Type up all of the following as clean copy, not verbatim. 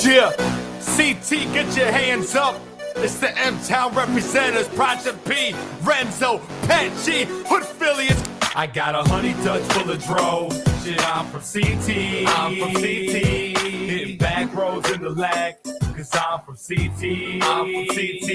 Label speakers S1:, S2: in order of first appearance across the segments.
S1: Yeah, CT, get your hands up. It's the M-Town representatives, Project P, Renzo, Pat G, Hood affiliates. I got a honey Dutch full of dro. Shit, I'm from CT. I'm from CT. Hitting back roads in the lag. Cause I'm from CT. I'm from CT.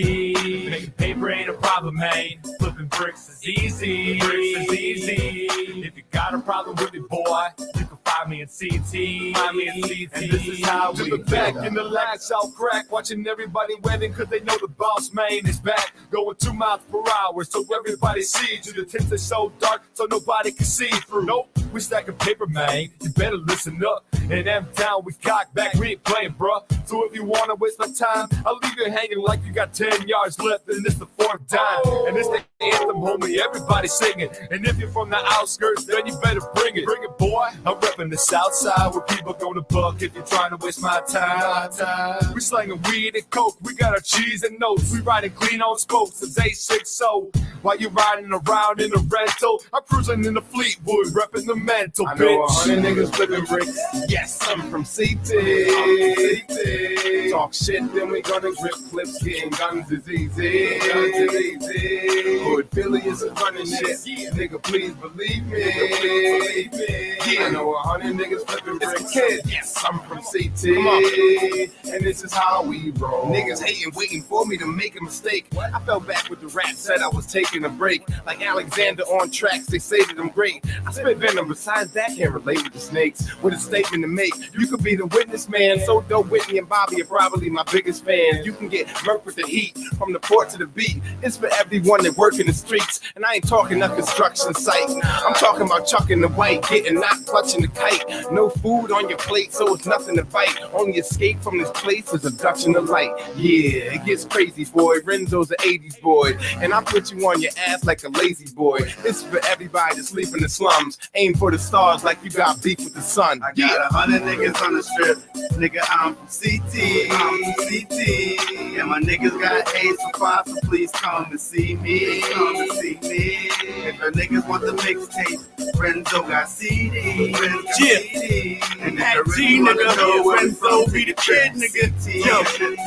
S1: Making paper ain't a problem, man. Flipping bricks is easy. Bricks is easy. If you got a problem with it, boy, you can find me in CT. Find me in CT. And this is how we do. Back in the lax, I'll crack. Watching everybody wedding cause they know the boss man is back. Going 2 miles per hour so everybody sees you. The tints are so dark so nobody can see through. Nope, we stacking paper, man. You better listen up. In M-Town, we cock back. We ain't playing, bruh. So if you wanna waste my time, I'll leave you hanging like you got 10 yards left. And it's the fourth time. And it's the anthem, homie. Everybody singing. And if you're from the outskirts, then you better bring it. Bring it, boy. I'm repping the south side where people gonna buck if you're trying to waste my time. We slanging weed and coke. We got our cheese and notes. We riding clean on spokes. It's 860. While you riding around in a rental, I'm cruising in the Fleetwood, repping the mental, bitch. I know 100 niggas flipping bricks. Yes, I'm from CT. Talk shit, then we gonna grip clips. Getting guns is easy. Hood Philly is running shit. Nigga, please believe me. I know 100 niggas flipping bricks. It's a kid. Yes, I'm from CT. And this is how we roll. Niggas hating, waiting for me to make a mistake. I fell back with the rap, said I was taking a break. Like Alexander on tracks, they say that I'm great. I spit venom, besides that, can't relate with the snakes. With a statement to make, you could be the witness, man. So dope, Whitney and Bobby are probably my biggest fans. You can get murked with the heat, from the port to the beat. It's for everyone that work in the streets. And I ain't talking a construction site. I'm talking about chucking the white, getting knocked, clutching the kite. No food on your plate, so it's nothing to fight. Only escape from this place is a Dutch in the light. Yeah, it gets crazy, boy. Renzo's an 80s boy. And I put you on your ass like a lazy boy. This is for everybody that sleep in the slums. Aim for the stars like you got beef with the sun. I got 100 niggas on the strip. Nigga, I'm from CT. I'm from CT. And my niggas got A's for 5, so please come and see me. Come and see me. If the niggas want the mixtape, Renzo got CD. And Pat G, nigga, Renzo be the kid, nigga.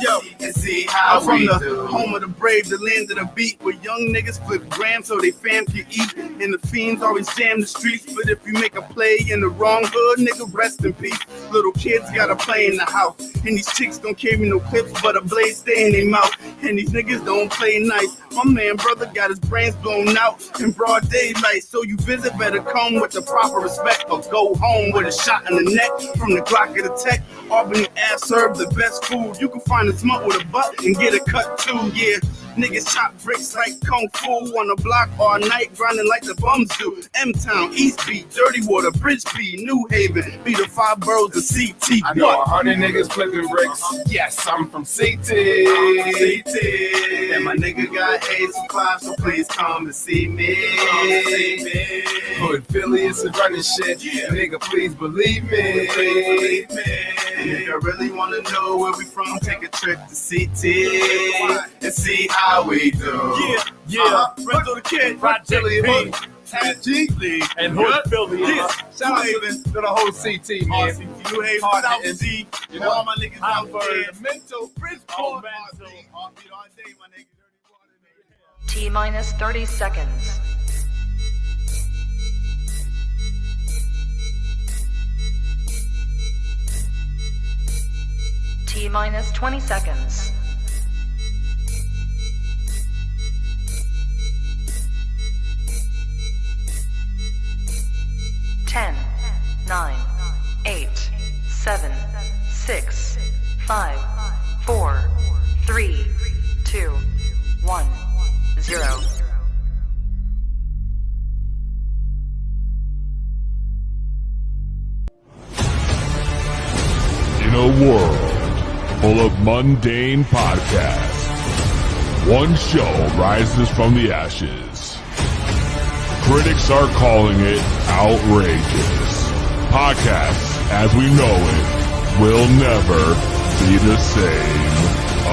S1: Yo, and see how we do. I'm from the home of the brave, the land of the beat, where young niggas flip grams so they fam can eat. And the fiends always jam the streets, but if you make a play in the wrong hood, nigga, rest in peace. Little kids gotta play in the house, and these chicks don't carry no clips, but a blade stay in their mouth. And these niggas don't play nice. My man brother got his brains blown out in broad daylight, so you visit better come with the proper respect, or go home with a shot in the neck from the Glock of the tech. Albany ass serve the best food. You can find a smoke with a butt and get a cut too, yeah. Niggas chop bricks like Kung Fu on the block all night, grinding like the bums do. M-Town, East Beat, Dirty Water, Bridge P, New Haven, be the 5 boroughs of CT. I know 100 niggas flipping bricks. Yes, I'm from CT. And my nigga got A's for 5, so please come and see me. Hood Philly is running shit. Nigga, please believe me. Nigga, really wanna know where we from? Take a trip to CT and see how we do. Yeah. Renzo the Kid, Project P, Pat G, and Hood Philly. Shout out to the whole CT, man. New Haven, South Z, you know all my niggas out there. Mental, Bridgeport,
S2: T-minus 30 seconds. T-minus 20 seconds. 10, 9, 8, 7, 6, 5, 4, 3, 2, 1, 0.
S3: In a world full of mundane podcasts, one show rises from the ashes. Critics are calling it outrageous. Podcasts, as we know it, will never be the same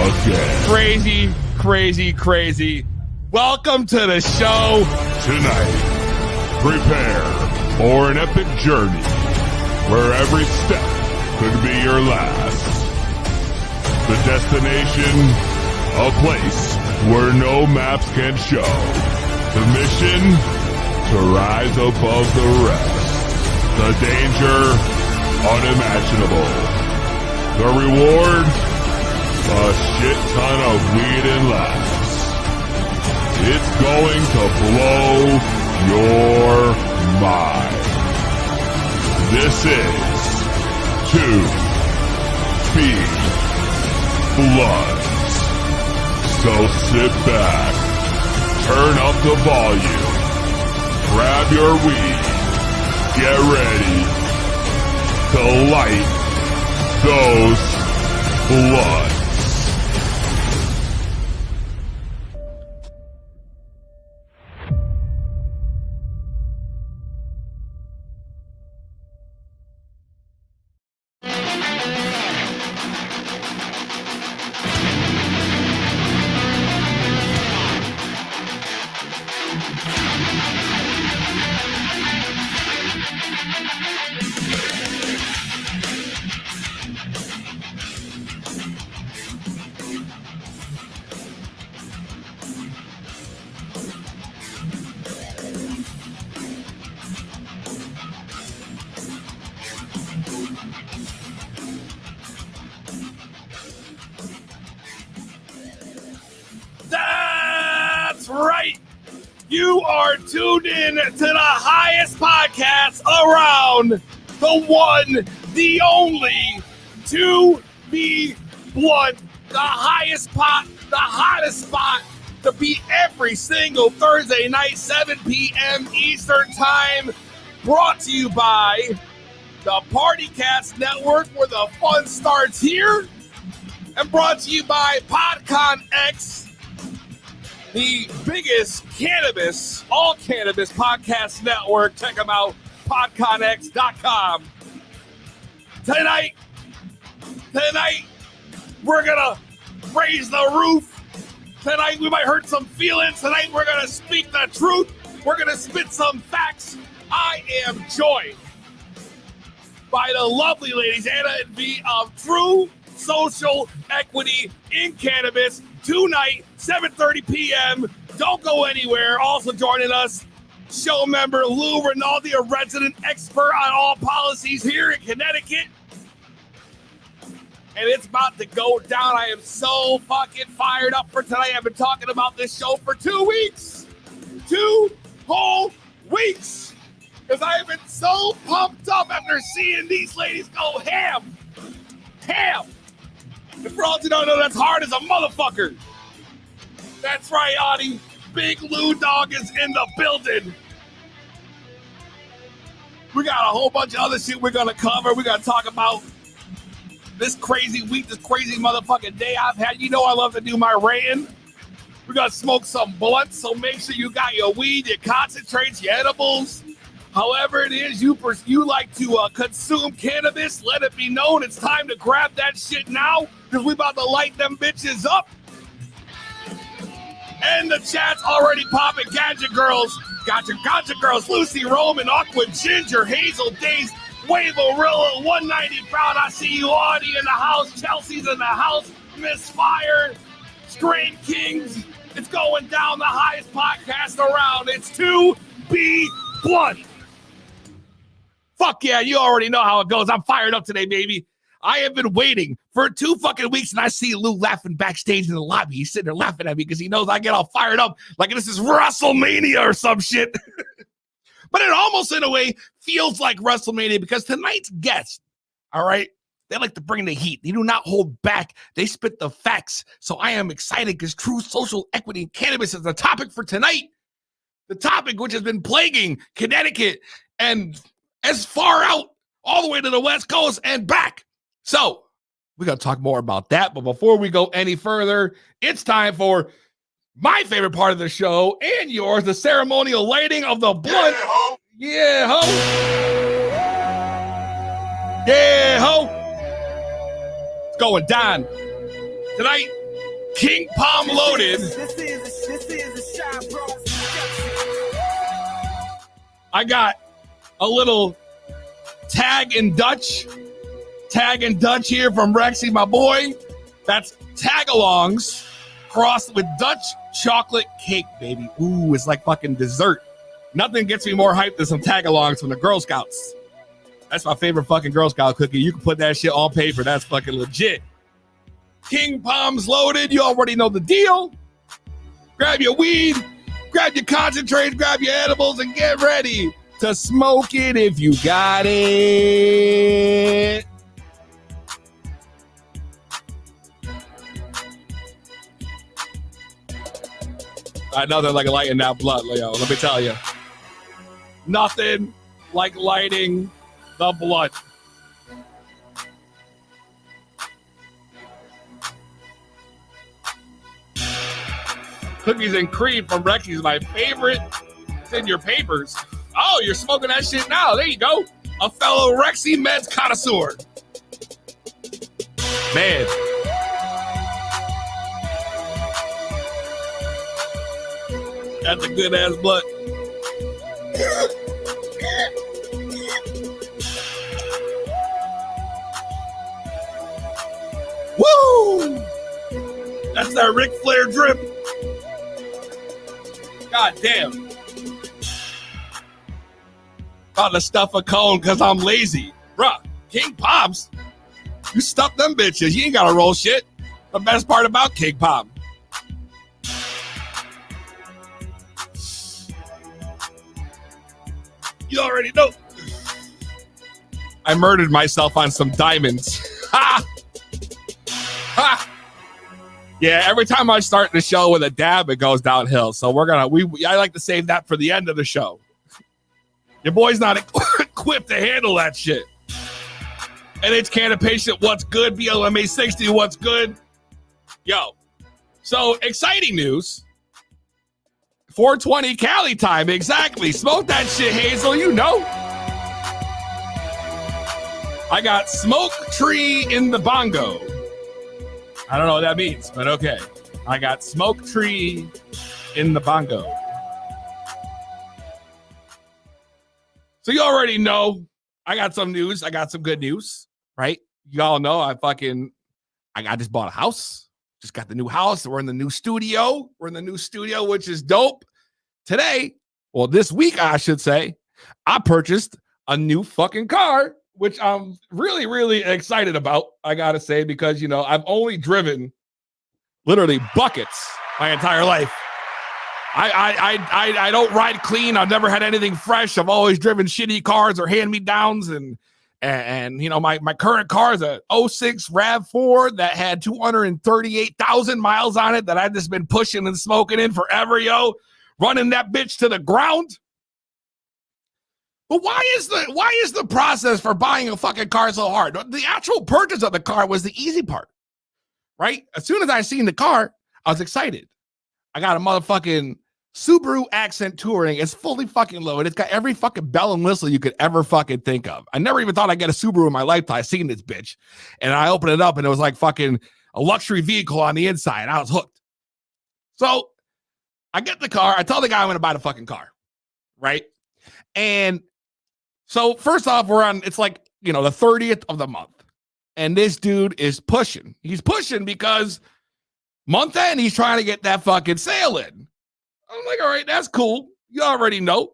S3: again.
S1: Crazy, crazy, crazy. Welcome to the show.
S3: Tonight, prepare for an epic journey where every step could be your last. The destination, a place where no maps can show. The mission, to rise above the rest. The danger, unimaginable. The reward, a shit ton of weed and laughs. It's going to blow your mind. This is 2B Bloods. So sit back, turn up the volume, grab your weed, get ready to light those bloods.
S4: That's right. You are tuned in to the highest podcast around, the one, the only, 2B Blood, the highest pot, the hottest spot to be every single Thursday night, 7 p.m. Eastern Time, brought to you by the PartyCast Network, where the fun starts here, and brought to you by PodConX, the biggest cannabis, all cannabis podcast network. Check them out, PodConX.com. Tonight, we're going to raise the roof. Tonight, we might hurt some feelings. Tonight, we're going to speak the truth. We're going to spit some facts. I am joined by the lovely ladies, Anna and V, of True Social Equity in Cannabis. Tonight, 7:30 p.m. Don't go anywhere. Also joining us, show member Lou Rinaldi, a resident expert on all policies here in Connecticut. And it's about to go down. I am so fucking fired up for tonight. I've been talking about this show for 2 weeks. 2 whole weeks. Because I have been so pumped up after seeing these ladies go ham. Ham. And for all you don't know, that's hard as a motherfucker. That's right, Audie. Big Lou Dog is in the building. We got a whole bunch of other shit we're going to cover. We're going to talk about this crazy week, this crazy motherfucking day I've had. You know I love to do my ranting. We're going to smoke some blunts, so make sure you got your weed, your concentrates, your edibles. However it is you like to consume cannabis, let it be known it's time to grab that shit now, because we about to light them bitches up. And the chat's already popping. Gadget Girls, Lucy Roman, Aqua Ginger, Hazel Days, Waverilla, 190 Pound. I see you, Audie, in the house. Chelsea's in the house. Miss Fire, Strain Kings. It's going down, the highest podcast around. It's 2B Blood. Fuck yeah, you already know how it goes. I'm fired up today, baby. I have been waiting for 2 fucking weeks, and I see Lou laughing backstage in the lobby. He's sitting there laughing at me because he knows I get all fired up like this is WrestleMania or some shit. But it almost, in a way, feels like WrestleMania because tonight's guest, all right, they like to bring the heat. They do not hold back. They spit the facts. So I am excited because true social equity in cannabis is the topic for tonight. The topic which has been plaguing Connecticut and as far out all the way to the West Coast and back. So we're going to talk more about that. But before we go any further, it's time for my favorite part of the show and yours, the ceremonial lighting of the blunt. Yeah, ho. Yeah, ho. It's going down. Tonight, King Palm Loaded. I got a little tag in Dutch here from Rexy, my boy. That's tagalongs crossed with Dutch chocolate cake, baby. Ooh, it's like fucking dessert. Nothing gets me more hyped than some tagalongs from the Girl Scouts. That's my favorite fucking Girl Scout cookie. You can put that shit on paper. That's fucking legit. King Palms loaded. You already know the deal. Grab your weed, grab your concentrates, grab your edibles, and get ready to smoke it if you got it. I know they're like lighting that blood, Leo. Let me tell you. Nothing like lighting the blood. Cookies and cream from Rexy's my favorite. It's in your papers. Oh, you're smoking that shit now. There you go. A fellow Rexy Meds connoisseur. Man. That's a good ass blunt. Woo! That's that Ric Flair drip. God damn. About to stuff a cone because I'm lazy. Bruh, King Pops, you stuff them bitches. You ain't got to roll shit. The best part about King Pop. You already know. I murdered myself on some diamonds. Ha! Ha! Yeah, every time I start the show with a dab, it goes downhill. So I like to save that for the end of the show. Your boy's not equipped to handle that shit. NH Canada Patient, what's good? BLMA 60, what's good? Yo, so exciting news. 420 Cali time, exactly. Smoke that shit, Hazel, you know. I got smoke tree in the bongo. I don't know what that means, but okay. I got smoke tree in the bongo. So you already know I got some news. I got some good news, right? You all know I just bought a house. Just got the new house. We're in the new studio. Which is dope. Today, well, this week, I should say, I purchased a new fucking car, which I'm really, really excited about, I gotta say, because, you know, I've only driven literally buckets my entire life. I don't ride clean. I've never had anything fresh. I've always driven shitty cars or hand-me-downs, and you know, my current car is a 06 RAV4 that had 238,000 miles on it that I've just been pushing and smoking in forever, yo, running that bitch to the ground. But why is the process for buying a fucking car so hard? The actual purchase of the car was the easy part, right? As soon as I seen the car, I was excited. I got a motherfucking Subaru Accent Touring. It's fully fucking loaded. It's got every fucking bell and whistle you could ever fucking think of. I never even thought I'd get a Subaru in my lifetime. I seen this bitch, and I opened it up, and it was like fucking a luxury vehicle on the inside. I was hooked. So I get the car. I tell the guy I'm going to buy the fucking car, right? And so first off, it's like, you know, the 30th of the month. And this dude is pushing. He's pushing because month end, he's trying to get that fucking sale in. I'm like, all right, that's cool. You already know.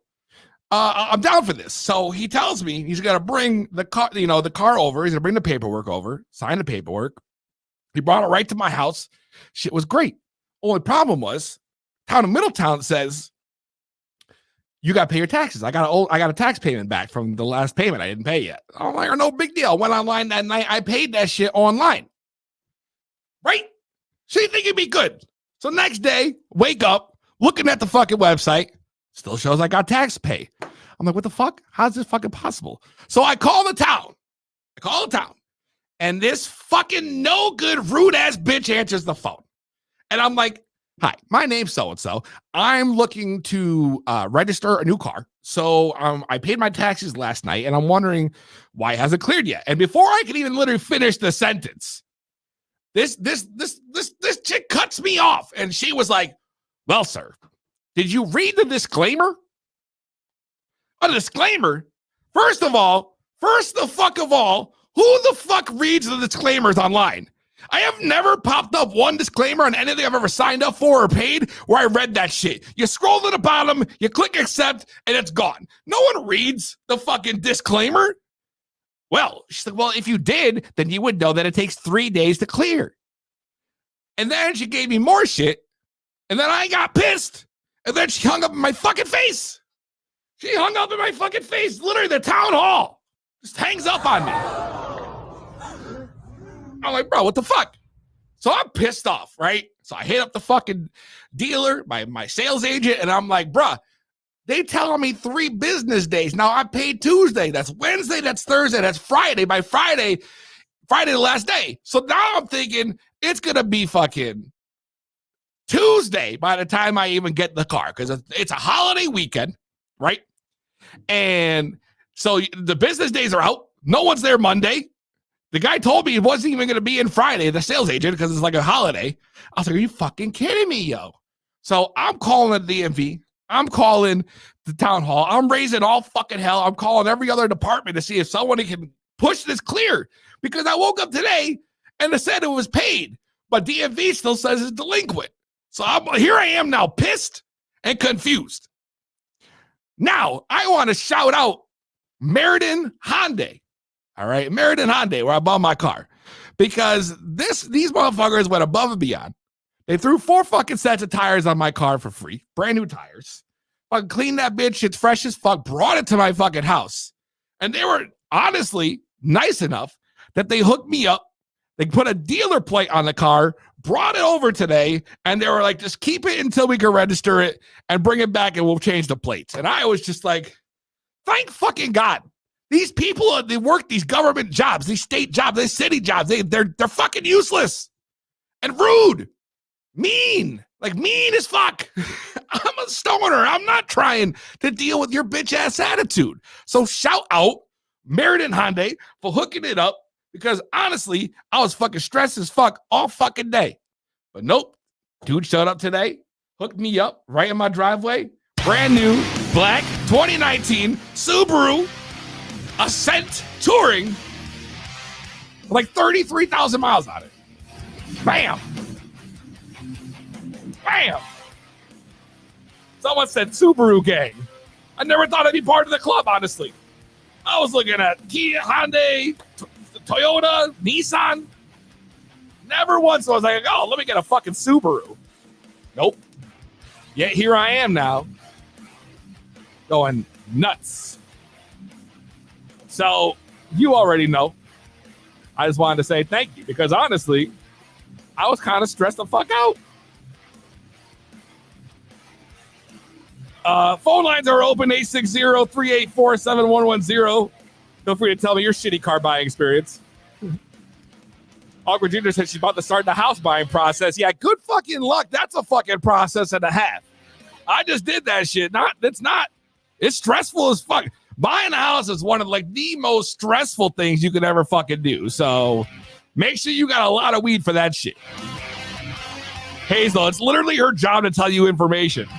S4: I'm down for this. So he tells me he's going to bring the car, you know, the car over. He's going to bring the paperwork over, sign the paperwork. He brought it right to my house. Shit was great. Only problem was, town of Middletown says, you got to pay your taxes. I got a tax payment back from the last payment I didn't pay yet. I'm like, no big deal. Went online that night. I paid that shit online. Right? So you think it'd be good. So next day, wake up, looking at the fucking website, still shows I got tax pay. I'm like, what the fuck? How's this fucking possible? So I call the town. And this fucking no good, rude ass bitch answers the phone. And I'm like, hi, my name's so-and-so. I'm looking to register a new car. So I paid my taxes last night, and I'm wondering why it hasn't cleared yet. And before I can even literally finish the sentence, this chick cuts me off, and she was like, well, sir, did you read the disclaimer? A disclaimer? First the fuck of all, who the fuck reads the disclaimers online? I have never popped up one disclaimer on anything I've ever signed up for or paid where I read that shit. You scroll to the bottom, you click accept, and it's gone. No one reads the fucking disclaimer. Well, she's like, well, if you did, then you would know that it takes 3 days to clear. And then she gave me more shit, and then I got pissed, and then she hung up in my fucking face. She hung up in my fucking face, literally the town hall. Just hangs up on me. I'm like, bro, what the fuck? So I'm pissed off, right? So I hit up the fucking dealer, my sales agent, and I'm like, bruh, they telling me 3 business days. Now I paid Tuesday. That's Wednesday. That's Thursday. That's Friday. By Friday the last day. So now I'm thinking it's going to be fucking Tuesday by the time I even get the car because it's a holiday weekend, right? And so the business days are out. No one's there Monday. The guy told me he wasn't even going to be in Friday, the sales agent, because it's like a holiday. I was like, are you fucking kidding me, yo? So I'm calling the DMV. I'm calling the town hall. I'm raising all fucking hell. I'm calling every other department to see if someone can push this clear because I woke up today and they said it was paid, but DMV still says it's delinquent. So here I am now pissed and confused. Now I want to shout out Meriden Hyundai. All right, Meriden Hyundai, where I bought my car, because these motherfuckers went above and beyond. They threw 4 fucking sets of tires on my car for free, brand new tires. Fucking cleaned that bitch, it's fresh as fuck, brought it to my fucking house. And they were honestly nice enough that they hooked me up. They put a dealer plate on the car, brought it over today, and they were like, just keep it until we can register it and bring it back and we'll change the plates. And I was just like, thank fucking God. These people, they work these government jobs, these state jobs, these city jobs. They're fucking useless and rude, mean as fuck. I'm a stoner. I'm not trying to deal with your bitch ass attitude. So shout out Meriden Hyundai for hooking it up because honestly, I was fucking stressed as fuck all fucking day. But nope, dude showed up today, hooked me up right in my driveway. Brand new black 2019 Subaru Ascent Touring, like 33,000 miles on it. Bam. Bam. Someone said Subaru gang. I never thought I'd be part of the club, honestly. I was looking at Kia, Hyundai, Toyota, Nissan. Never once was I like, oh, let me get a fucking Subaru. Nope. Yet here I am now, going nuts. So you already know. I just wanted to say thank you because honestly, I was kind of stressed the fuck out. Phone lines are open, 860-384-7110. Feel free to tell me your shitty car buying experience. Awkward Ginger said she's about to start the house buying process. Yeah, good fucking luck. That's a fucking process and a half. I just did that shit. It's stressful as fuck. Buying a house is one of like the most stressful things you could ever fucking do. So make sure you got a lot of weed for that shit. Hazel, it's literally her job to tell you information.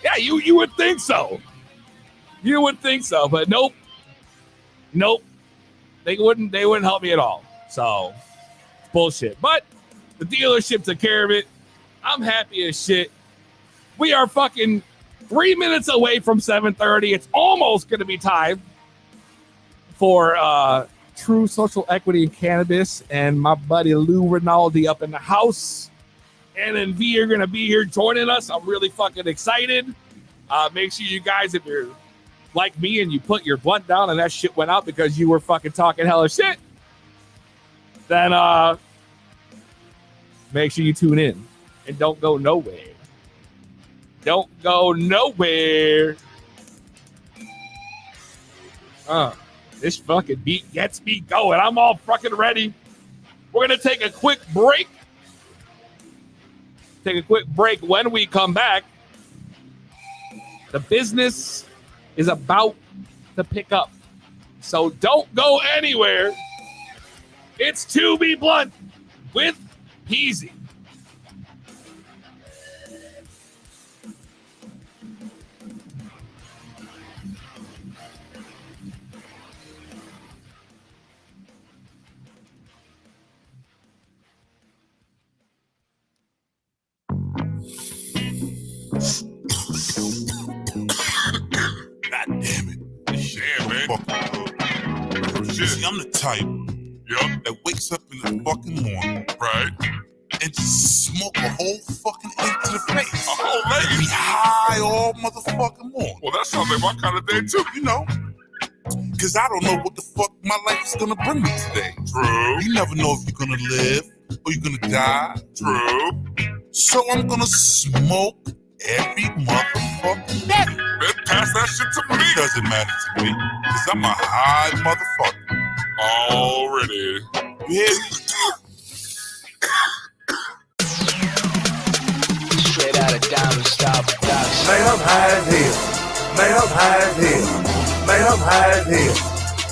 S4: Yeah, you would think so. You would think so, but nope. They wouldn't help me at all. So it's bullshit. But the dealership took care of it. I'm happy as shit. We are fucking 3 minutes away from 7:30. It's almost going to be time for True Social Equity in Cannabis and my buddy Lou Rinaldi up in the house. N and V are going to be here joining us. I'm really fucking excited. Make sure you guys, if you're like me and you put your blunt down and that shit went out because you were fucking talking hella shit, then make sure you tune in and don't go nowhere. Don't go nowhere. This fucking beat gets me going. I'm all fucking ready. We're going to take a quick break. When we come back, the business is about to pick up. So don't go anywhere. It's To Be Blunt with Peezy.
S5: I'm the type that wakes up in the fucking morning,
S3: Right.
S5: and just smoke a whole fucking eight to the face.
S3: A whole
S5: Be
S3: lady.
S5: high all motherfucking morning.
S3: Well, that sounds like my kind of day too.
S5: You know, because I don't know what the fuck my life is gonna bring me today.
S3: True.
S5: You never know if you're gonna live or you're gonna die.
S3: True.
S5: So I'm gonna smoke every motherfucking day.
S3: Then pass that shit to
S5: But
S3: me.
S5: it doesn't matter to me, because I'm a high motherfucker.
S3: Already.
S5: You hear me?
S6: Straight out of Diamond Star Production.
S1: Man, I'm high as hell. Man, I'm high as hell. Man, I'm high as hell.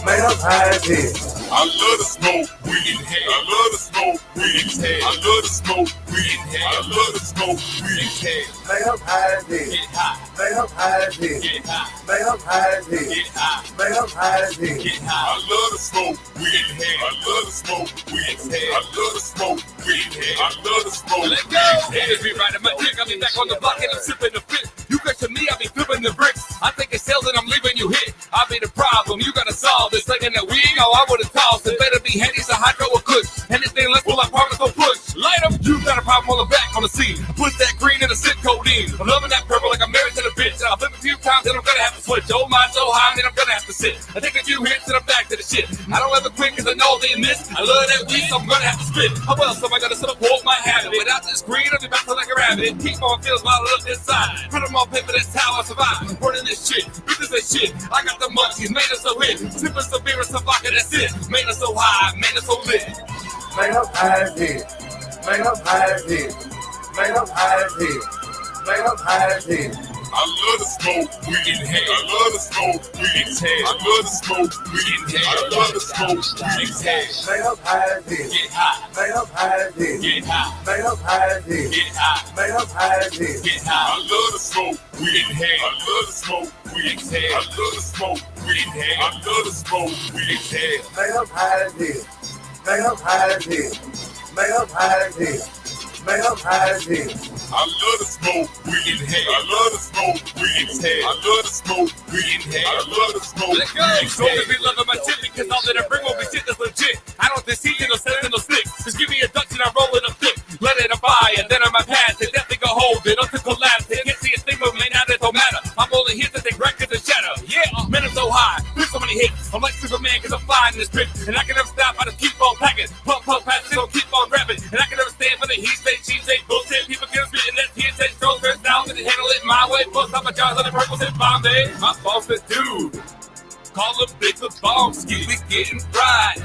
S1: Man, I'm high as hell.
S3: I love to smoke weed. I love to smoke weed. I love to smoke weed. I love to smoke weed.
S1: Man, I'm high as hell.
S3: Get high.
S1: Man, I'm high as hell.
S3: Get high.
S1: Man, I'm high as hell.
S3: Get high.
S1: Man, I'm high as hell.
S3: Get high. I love to smoke weed. I love to smoke weed. I love to smoke weed. I love to smoke
S4: Let go! Just be riding my dick, I'll be back on the block and I'm sipping the fit. You question me, I'll be flipping the bricks. I think it's sales and I'm leaving you hit. I'll be the problem, you gotta solve this. Thinking that we go, I would've tossed it. Better be handy, so hydro or kush. Anything less will I promise go push. Light up, you got a problem on the back on the scene. Put that green in the sit codeine. I'm loving that purple like I'm married to the bitch. I'll flip a few times and I'm gonna have to switch. Oh my, so high, man, I'm gonna have to sit. I take a few hits and I'm back to the shit. I don't ever quit cause I know they miss. I love that weed, so I'm gonna have to spit. How else am I gonna support my habit? Without this green, I'll be back to like a rabbit. Keep on feels my love inside. Put them on paper, that's how I survive. Running this shit, bitches that shit. I got the monkeys, made us so hit. Sipping some beer and some vodka, that's it. Made us so high, made us so lit.
S1: Man, I'm high as hell. Man, I'm high as hell. Man, I'm high as hell. Man, I'm high as hell.
S3: I love to smoke weed. I love to smoke weed. I love to smoke weed. I love to smoke weed.
S1: Man, I'm high as hell.
S3: Get high.
S1: Man, I'm high as hell.
S3: Get high.
S1: Man, I'm high as hell.
S3: Get high.
S1: Man, I'm high as hell.
S3: Get high. I love to smoke weed. I love to smoke weed. I love to smoke weed. I love to smoke weed.
S1: Man, I'm high as hell. Man, I'm high as hell. Man, I'm high as hell. Man, I'm high as hell.
S3: I love to smoke weed. I love to smoke weed. I love to smoke weed. I love to smoke
S4: Let go!
S3: weed.
S4: Don't be loving my shit because all that I bring will be shit that's legit. I don't deceive you, no sense, no sticks. Just give me a Dutch and I'm rolling up thick. Let it fire, then on my path, they definitely go hold it. Up to collapse, they can't see a thing, but man, now it don't matter. I'm only here to take records and shatter. Yeah, man, I'm so high. There's so many hits. I'm like Superman because I'm flying this bitch. And I can never stop, I just keep on packing. Pump, pass, don't keep on rapping. And I can never stand for the he say, she say, bullshit. People get spitting that he say, throw their style, and handle it my way. Bust out my jars on the purples in Bombay. My boss said, dude, call them big Lebowski, we getting fried.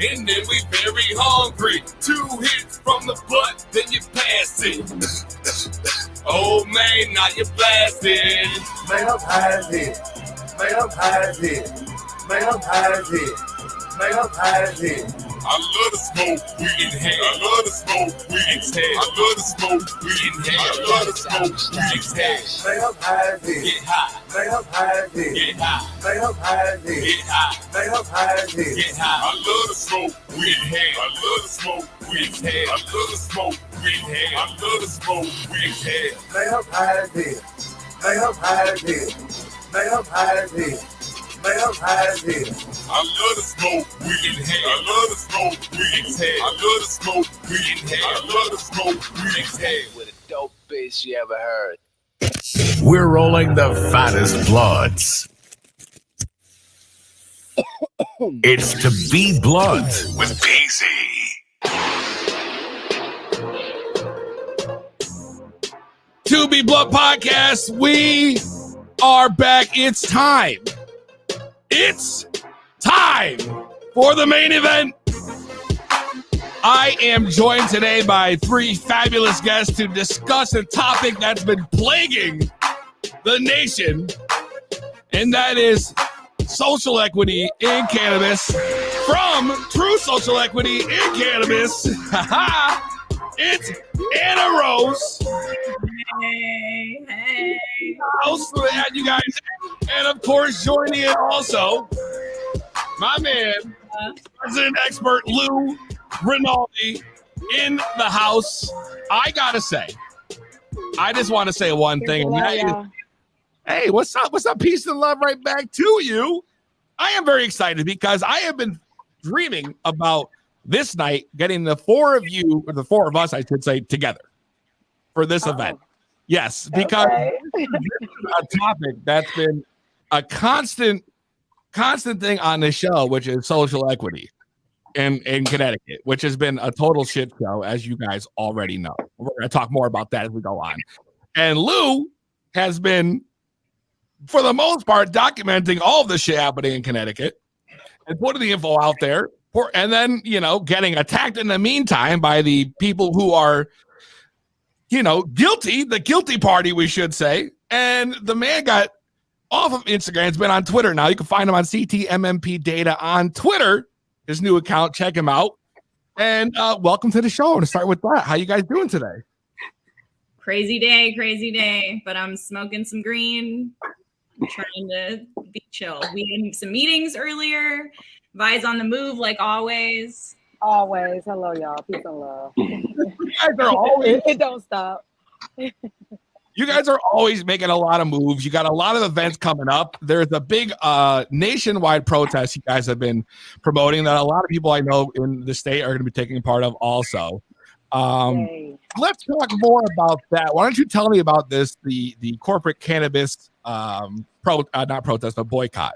S4: And then we very hungry. 2 hits from the butt, then you pass it. Oh man, now you blasted.
S1: Man, I'm high as hell. Man, I'm high as hell. Man, I'm high as hell. Man, I'm high as hell.
S3: I love to smoke weed. I love to smoke weed. I love to smoke weed. I love to smoke weed.
S1: Man, I'm high as hell.
S3: Get high.
S1: Man, I'm high as hell.
S3: Get high.
S1: Man, I'm high as hell.
S3: Get high.
S1: Man, I'm high as hell.
S3: Get high. I love to smoke weed. I love to smoke weed. I love to smoke weed. I love to smoke weed.
S1: Man, I'm high as hell. Man, I'm high as hell. Man, I'm high as hell. Man, I'm high as hell.
S3: I love to smoke weed. I love to smoke weed. I love to smoke weed. I love to smoke weed.
S6: With the dopest you ever heard.
S7: We're rolling the fattest bloods. It's to be blood with Peezy.
S4: To Be Blood Podcast, we are back. It's time. It's time for the main event. I am joined today by 3 fabulous guests to discuss a topic that's been plaguing the nation, and that is social equity in cannabis. From True Social Equity in Cannabis, it's Anna Rose.
S8: Hey.
S4: House to add you guys in. And of course, joining in also, my man, resident expert Lou Rinaldi in the house. I gotta say, I just want to say one thing. And that is, hey, what's up? What's up? Peace and love right back to you. I am very excited because I have been dreaming about this night getting the four of you, or the four of us, I should say, together for this event. Yes, because this is a topic that's been a constant thing on the show, which is social equity in Connecticut, which has been a total shit show, as you guys already know. We're going to talk more about that as we go on. And Lou has been, for the most part, documenting all of the shit happening in Connecticut and putting the info out there. And then, getting attacked in the meantime by the people who are, guilty, the guilty party, we should say. And the man got off of Instagram. It's been on Twitter now. You can find him on CTMMP Data on Twitter. His new account. Check him out. And welcome to the show. I'm going to start with that. How you guys doing today?
S8: Crazy day. But I'm smoking some green. I'm trying to be chill. We had some meetings earlier. Vi's on the move like always.
S9: Always. Hello, y'all. Peace and love.
S8: It
S9: don't stop.
S4: You guys are always making a lot of moves. You got a lot of events coming up. There's a big nationwide protest you guys have been promoting that a lot of people I know in the state are going to be taking part of also. Let's talk more about that. Why don't you tell me about this, the corporate cannabis not protest, but boycott?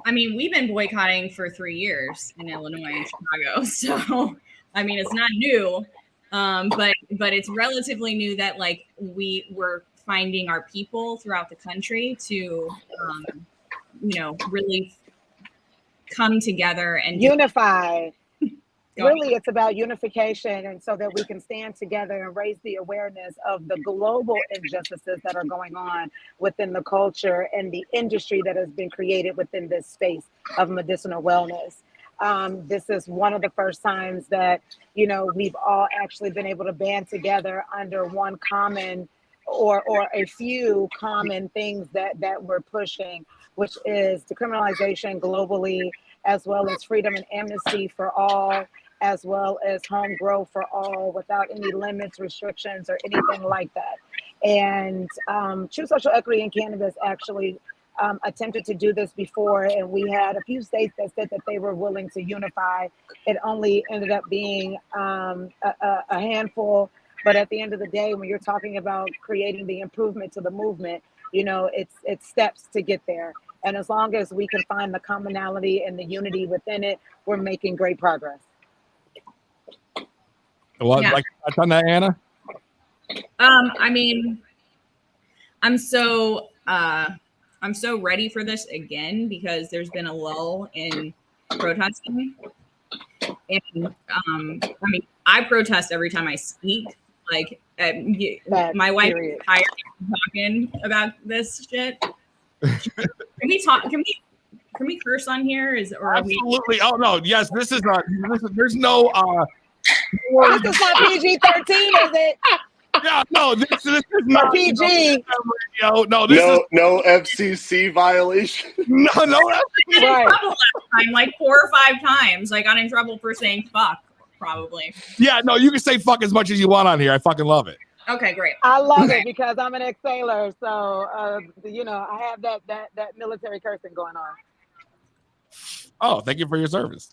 S8: I mean, we've been boycotting for 3 years in Illinois and Chicago. So, I mean, it's not new. But it's relatively new that like we were finding our people throughout the country to, really come together and
S9: unify. Really, it's about unification, and so that we can stand together and raise the awareness of the global injustices that are going on within the culture and the industry that has been created within this space of medicinal wellness. This is one of the first times that, we've all actually been able to band together under one common or a few common things that we're pushing, which is decriminalization globally, as well as freedom and amnesty for all, as well as home grow for all without any limits, restrictions, or anything like that. And True Social Equity in Cannabis actually attempted to do this before, and we had a few states that said that they were willing to unify. It only ended up being a handful, but at the end of the day, when you're talking about creating the improvement to the movement, it's steps to get there. And as long as we can find the commonality and the unity within it, we're making great progress.
S4: Well, yeah. Like touch on that, Anna.
S8: I mean, I'm so ready for this again because there's been a lull in protesting. And I mean, I protest every time I speak. Like, my wife is tired of talking about this shit. Can we talk? Can we curse on here?
S4: Absolutely. Oh no. Yes. This is there's no.
S9: This is not PG-13, is it?
S4: Yeah. No. This is not
S9: PG.
S4: No.
S10: No FCC violation.
S4: No.
S8: I got in trouble last time, like 4 or 5 times. I got in trouble for saying fuck. Probably.
S4: Yeah. No. You can say fuck as much as you want on here. I fucking love it.
S8: Okay, great.
S9: I love it because I'm an ex-sailor, so I have that military cursing going on.
S4: Oh, thank you for your service.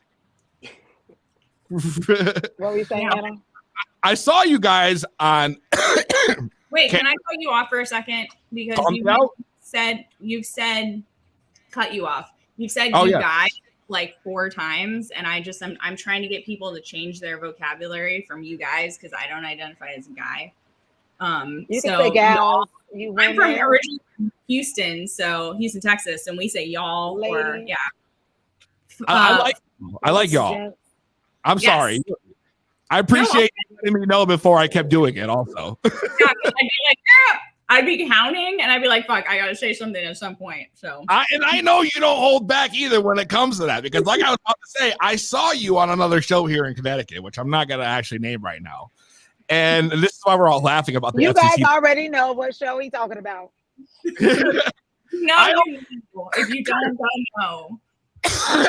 S9: What were you saying, Anna?
S8: I
S4: saw you guys on.
S8: Wait, can I cut you off for a second? Because you've said cut you off. You've said guys like 4 times, and I'm trying to get people to change their vocabulary from you guys because I don't identify as a guy.
S9: You can say gals.
S8: I'm from originally Houston, Texas, and we say y'all.
S9: Lady.
S8: Or yeah.
S4: I like y'all. I'm sorry. I appreciate you letting me know before I kept doing it. Also,
S8: I'd be counting, and I'd be like, "Fuck, I gotta say something at some point." So,
S4: I know you don't hold back either when it comes to that, because, like I was about to say, I saw you on another show here in Connecticut, which I'm not gonna actually name right now, and this is why we're all laughing about the.
S9: You
S4: FCC.
S9: guys already know what show he's talking about.
S8: No, if you don't know.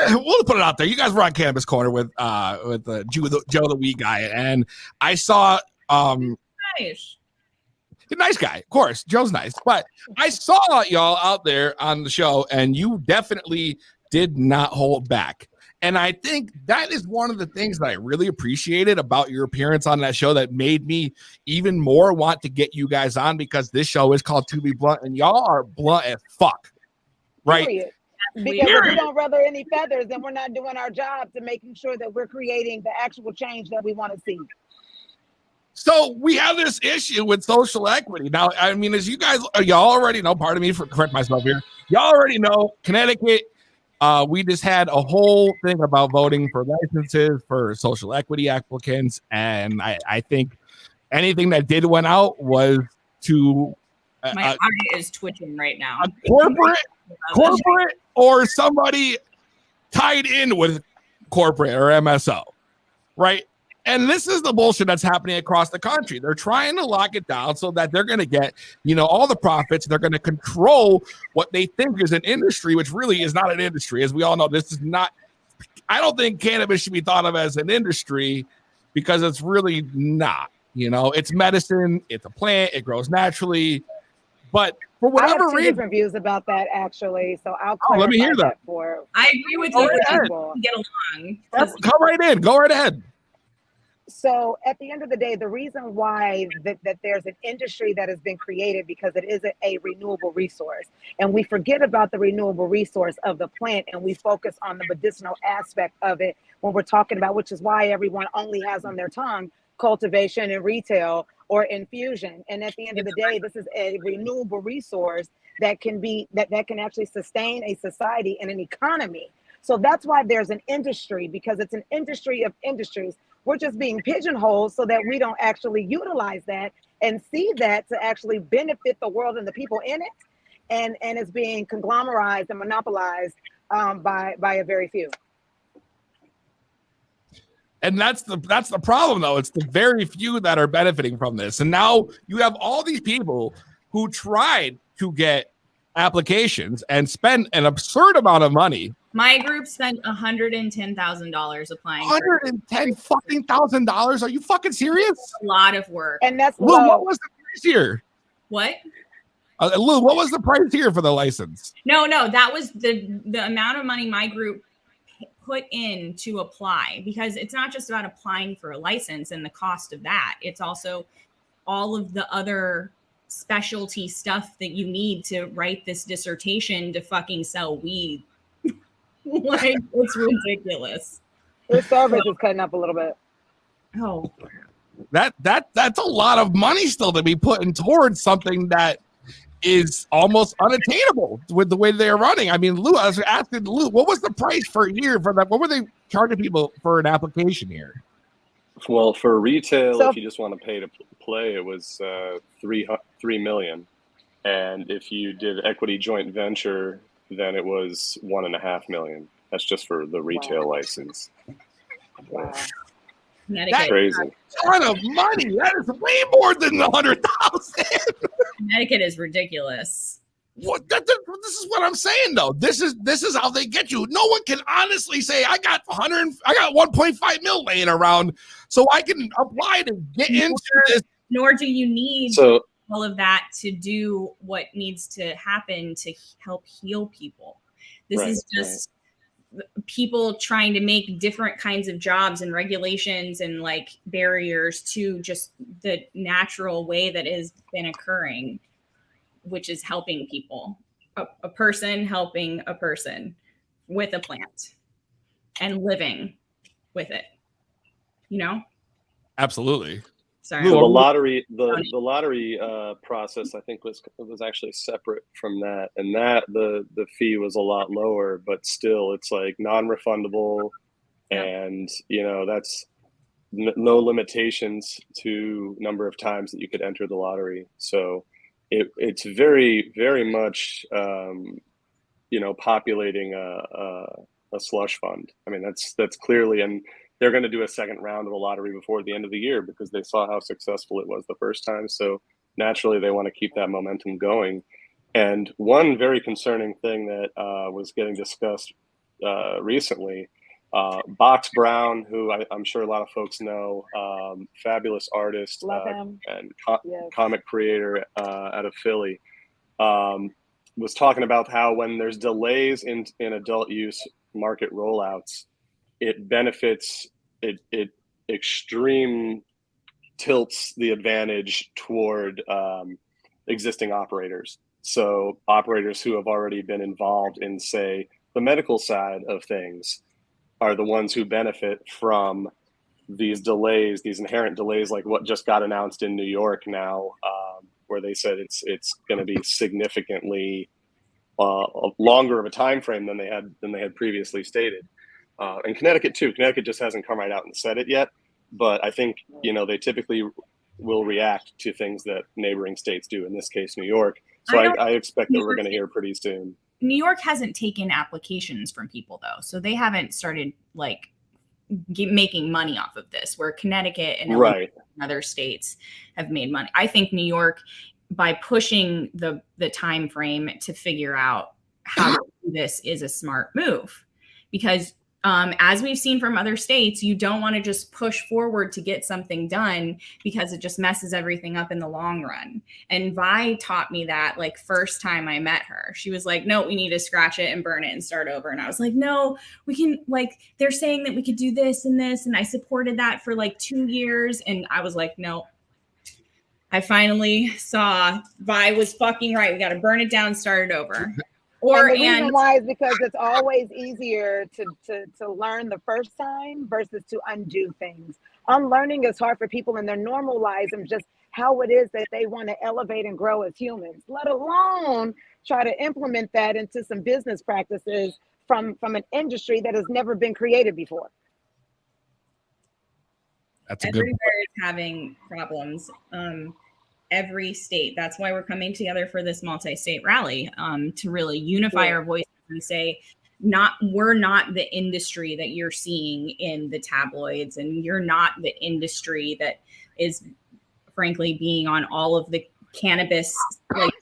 S4: We'll put it out there. You guys were on Cannabis Corner with Joe the Weed guy, and I saw nice guy, of course. Joe's nice, but I saw y'all out there on the show, and you definitely did not hold back. And I think that is one of the things that I really appreciated about your appearance on that show that made me even more want to get you guys on, because this show is called To Be Blunt, and y'all are blunt as fuck. Right?
S9: Period. Because if we don't rubber any feathers, then we're not doing our job to making sure that we're creating the actual change that we want to see.
S4: So we have this issue with social equity. Now, I mean, as y'all already know, pardon me for correct myself here, y'all already know Connecticut, we just had a whole thing about voting for licenses for social equity applicants. And I think anything that did went out was to
S8: my eye is twitching right now.
S4: A corporate or somebody tied in with corporate or MSO, right? And this is the bullshit that's happening across the country. They're trying to lock it down so that they're going to get, all the profits. They're going to control what they think is an industry, which really is not an industry. As we all know, this is not, I don't think cannabis should be thought of as an industry, because it's really not. It's medicine, it's a plant, it grows naturally. But for whatever reason,
S9: different views about that, actually. So I'll
S4: let me hear that.
S8: I agree with you. Get along.
S4: Come right in. Go right ahead.
S9: So at the end of the day, the reason why that there's an industry that has been created, because it is a renewable resource. And we forget about the renewable resource of the plant, and we focus on the medicinal aspect of it when we're talking about, which is why everyone only has on their tongue cultivation and retail or infusion. And at the end of the day, this is a renewable resource that can actually sustain a society and an economy. So that's why there's an industry, because it's an industry of industries. We're just being pigeonholed so that we don't actually utilize that and see that to actually benefit the world and the people in it. And it's being conglomerized and monopolized by a very few.
S4: And that's the problem, though. It's the very few that are benefiting from this. And now you have all these people who tried to get applications and spend an absurd amount of money.
S8: My group spent $110,000 applying.
S4: $110,000? Are you fucking serious?
S8: A lot of work.
S9: And that's
S4: Lou, what was the price here?
S8: What?
S4: Lou, what was the price here for the license?
S8: No, that was the amount of money my group put in to apply, because it's not just about applying for a license and the cost of that. It's also all of the other specialty stuff that you need to write this dissertation to fucking sell weed. Like, it's ridiculous.
S9: The service is cutting up a little bit.
S8: Oh,
S4: that's a lot of money still to be putting towards something that is almost unattainable with the way they're running. I mean, Lou, I was asking Lou, what was the price per year for that? What were they charging people for an application here?
S11: Well, for retail, if you just want to pay to play, it was $3 million, and if you did equity joint venture, then it was $1.5 million. That's just for the retail license.
S9: Wow.
S4: That's
S11: crazy.
S4: A ton of money. That is way more than the 100,000.
S8: Connecticut is ridiculous.
S4: What? This is what I'm saying, though. This is how they get you. No one can honestly say I got 1.5 mil laying around, so I can apply to get into this.
S8: Nor do you need all of that to do what needs to happen to help heal people. This is just people trying to make different kinds of jobs and regulations and like barriers to just the natural way that has been occurring, which is helping people, a person helping a person with a plant and living with it,
S4: Absolutely.
S8: Sorry.
S11: So the lottery process, I think, was actually separate from that, and that the fee was a lot lower, but still, it's like non-refundable, and that's no limitations to number of times that you could enter the lottery. So it's very, very much populating a slush fund. I mean, that's clearly, and they're going to do a second round of the lottery before the end of the year because they saw how successful it was the first time. So naturally, they want to keep that momentum going. And one very concerning thing that was getting discussed recently, Box Brown, who I'm sure a lot of folks know, fabulous artist and comic creator out of Philly, was talking about how when there's delays in adult use market rollouts, it benefits, it extreme tilts the advantage toward existing operators. So operators who have already been involved in, say, the medical side of things are the ones who benefit from these delays, these inherent delays, like what just got announced in New York now, where they said it's going to be significantly longer of a time frame than they had previously stated. And Connecticut too. Connecticut just hasn't come right out and said it yet, but I think they typically will react to things that neighboring states do. In this case, New York. So I expect that we're going to hear pretty soon.
S8: New York hasn't taken applications from people though, so they haven't started like making money off of this, where Connecticut and other states have made money. I think New York, by pushing the time frame to figure out how to do this, is a smart move, because as we've seen from other states, you don't want to just push forward to get something done because it just messes everything up in the long run. And Vi taught me that, like, first time I met her. She was like, no, we need to scratch it and burn it and start over. And I was like, no, we can, like, they're saying that we could do this and this. And I supported that for like 2 years. And I was like, no. I finally saw Vi was fucking right. We got to burn it down, start it over.
S9: And the reason why is because it's always easier to learn the first time versus to undo things. Unlearning is hard for people in their normal lives and just how it is that they want to elevate and grow as humans, let alone try to implement that into some business practices from an industry that has never been created before.
S8: That's everywhere is having problems. Every state. That's why we're coming together for this multi-state rally, to really unify our voices and say, we're not the industry that you're seeing in the tabloids, and you're not the industry that is frankly being on all of the cannabis. Like,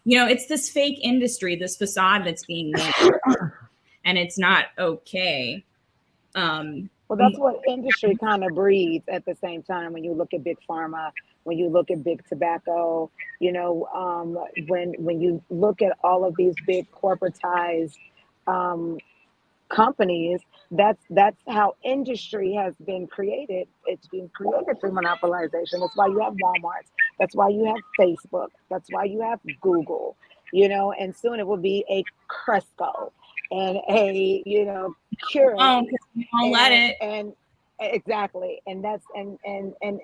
S8: it's this fake industry, this facade that's being made, and it's not okay.
S9: Well, that's what industry kind of breeds at the same time. When you look at big pharma, when you look at big tobacco, when you look at all of these big corporatized companies, that's how industry has been created. It's been created through monopolization. That's why you have Walmart. That's why you have Facebook. That's why you have Google. And soon it will be a Cresco and a Keurig.
S8: Oh, you won't let it.
S9: And exactly, and that's and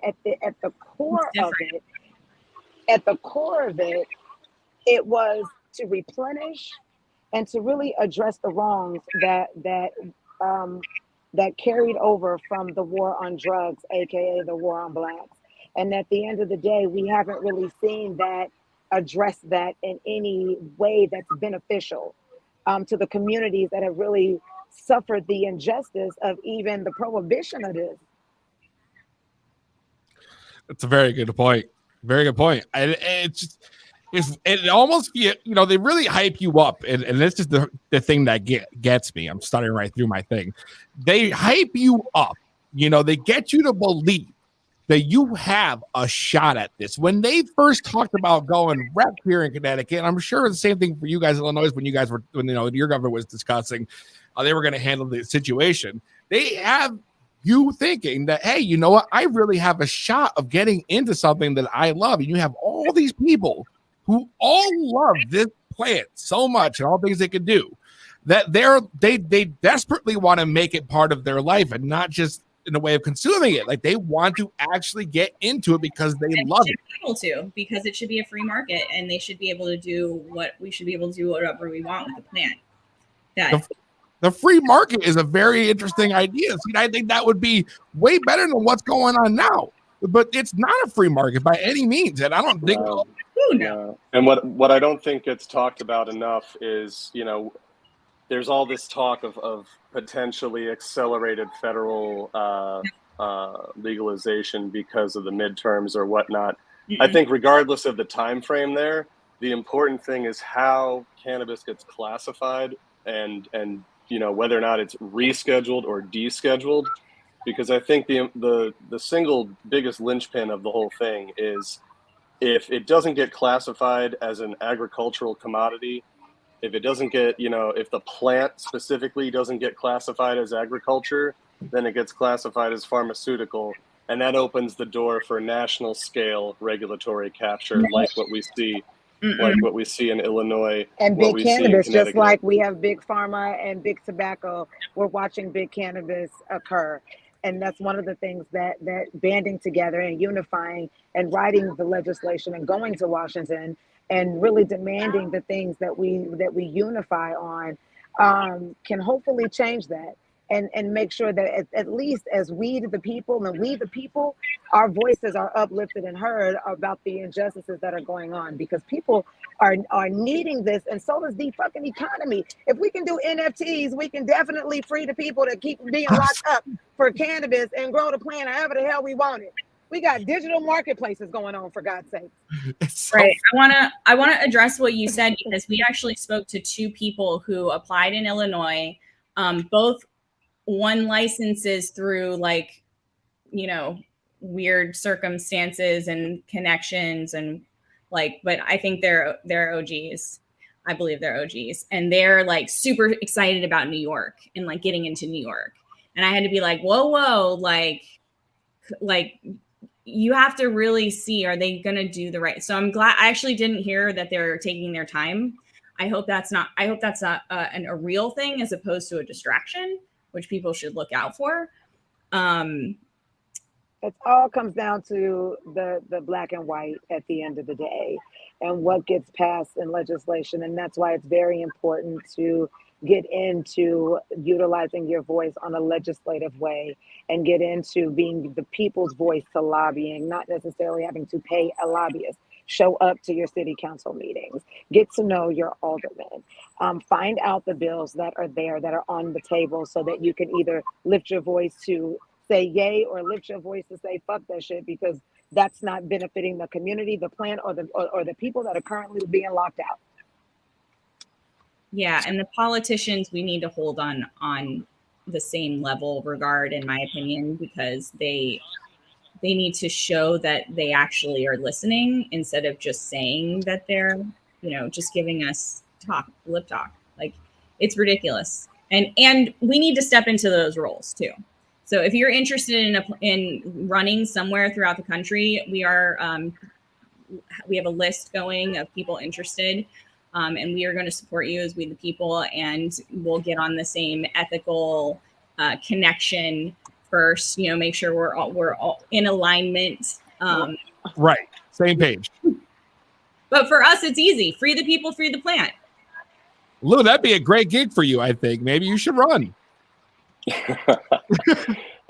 S9: at the core of it, it was to replenish and to really address the wrongs that carried over from the war on drugs, aka the war on blacks. And at the end of the day, we haven't really seen that address that in any way that's beneficial to the communities that have really suffered the injustice of even the prohibition of this.
S4: That's a very good point. Very good point. And it almost, they really hype you up. And this is the thing that gets me. I'm stuttering right through my thing. They hype you up. They get you to believe that you have a shot at this. When they first talked about going rep here in Connecticut, and I'm sure the same thing for you guys in Illinois when your government was discussing how they were going to handle the situation, they have you thinking that, hey, you know what? I really have a shot of getting into something that I love. And you have all these people who all love this plant so much and all things they can do that they desperately want to make it part of their life and not just in a way of consuming it. Like, they want to actually get into it because they love it.
S8: Able to, because it should be a free market, and they should be able to do what we should be able to do whatever we want with the plant.
S4: The free market is a very interesting idea. See, I think that would be way better than what's going on now. But it's not a free market by any means, and I don't think.
S11: And what I don't think gets talked about enough is, there's all this talk of potentially accelerated federal legalization because of the midterms or whatnot. Mm-hmm. I think regardless of the time frame there, the important thing is how cannabis gets classified and whether or not it's rescheduled or descheduled, because I think the single biggest linchpin of the whole thing is if it doesn't get classified as an agricultural commodity, if it doesn't get, if the plant specifically doesn't get classified as agriculture, then it gets classified as pharmaceutical, and that opens the door for national scale regulatory capture, like what we see, in Illinois,
S9: and
S11: what
S9: big
S11: we see in
S9: cannabis, just
S11: Connecticut.
S9: like we have big pharma and big tobacco. We're watching big cannabis occur. And that's one of the things that banding together and unifying and writing the legislation and going to Washington and really demanding the things that we unify on can hopefully change that and make sure that at least as we the people, our voices are uplifted and heard about the injustices that are going on, because people are needing this, and so does the fucking economy. If we can do NFTs, we can definitely free the people to keep being locked up for cannabis and grow the plant however the hell we want it. We got digital marketplaces going on, for God's sake.
S8: Right. I wanna address what you said, because we actually spoke to two people who applied in Illinois. Both won licenses through weird circumstances and connections and but I think they're OGs. I believe they're OGs, and they're super excited about New York and getting into New York. And I had to be whoa, you have to really see, are they going to do the right? So I'm glad. I actually didn't hear that they're taking their time. I hope that's not a real thing, as opposed to a distraction, which people should look out for.
S9: It all comes down to the black and white at the end of the day, and what gets passed in legislation. And that's why it's very important to get into utilizing your voice on a legislative way, and get into being the people's voice to lobbying, not necessarily having to pay a lobbyist. Show up to your city council meetings, get to know your aldermen, find out the bills that are there, that are on the table, so that you can either lift your voice to say yay, or lift your voice to say fuck that shit, because that's not benefiting the community, the plant, or the people that are currently being locked out.
S8: Yeah, and the politicians, we need to hold on the same level of regard, in my opinion, because they need to show that they actually are listening, instead of just saying that they're, just giving us lip talk. It's ridiculous. And we need to step into those roles too. So if you're interested in running somewhere throughout the country, we have a list going of people interested. And we are going to support you as We the People, and we'll get on the same ethical connection first. Make sure we're all in alignment.
S4: Right, same page.
S8: But for us, it's easy. Free the people, free the plant.
S4: Lou, that'd be a great gig for you. I think maybe you should run.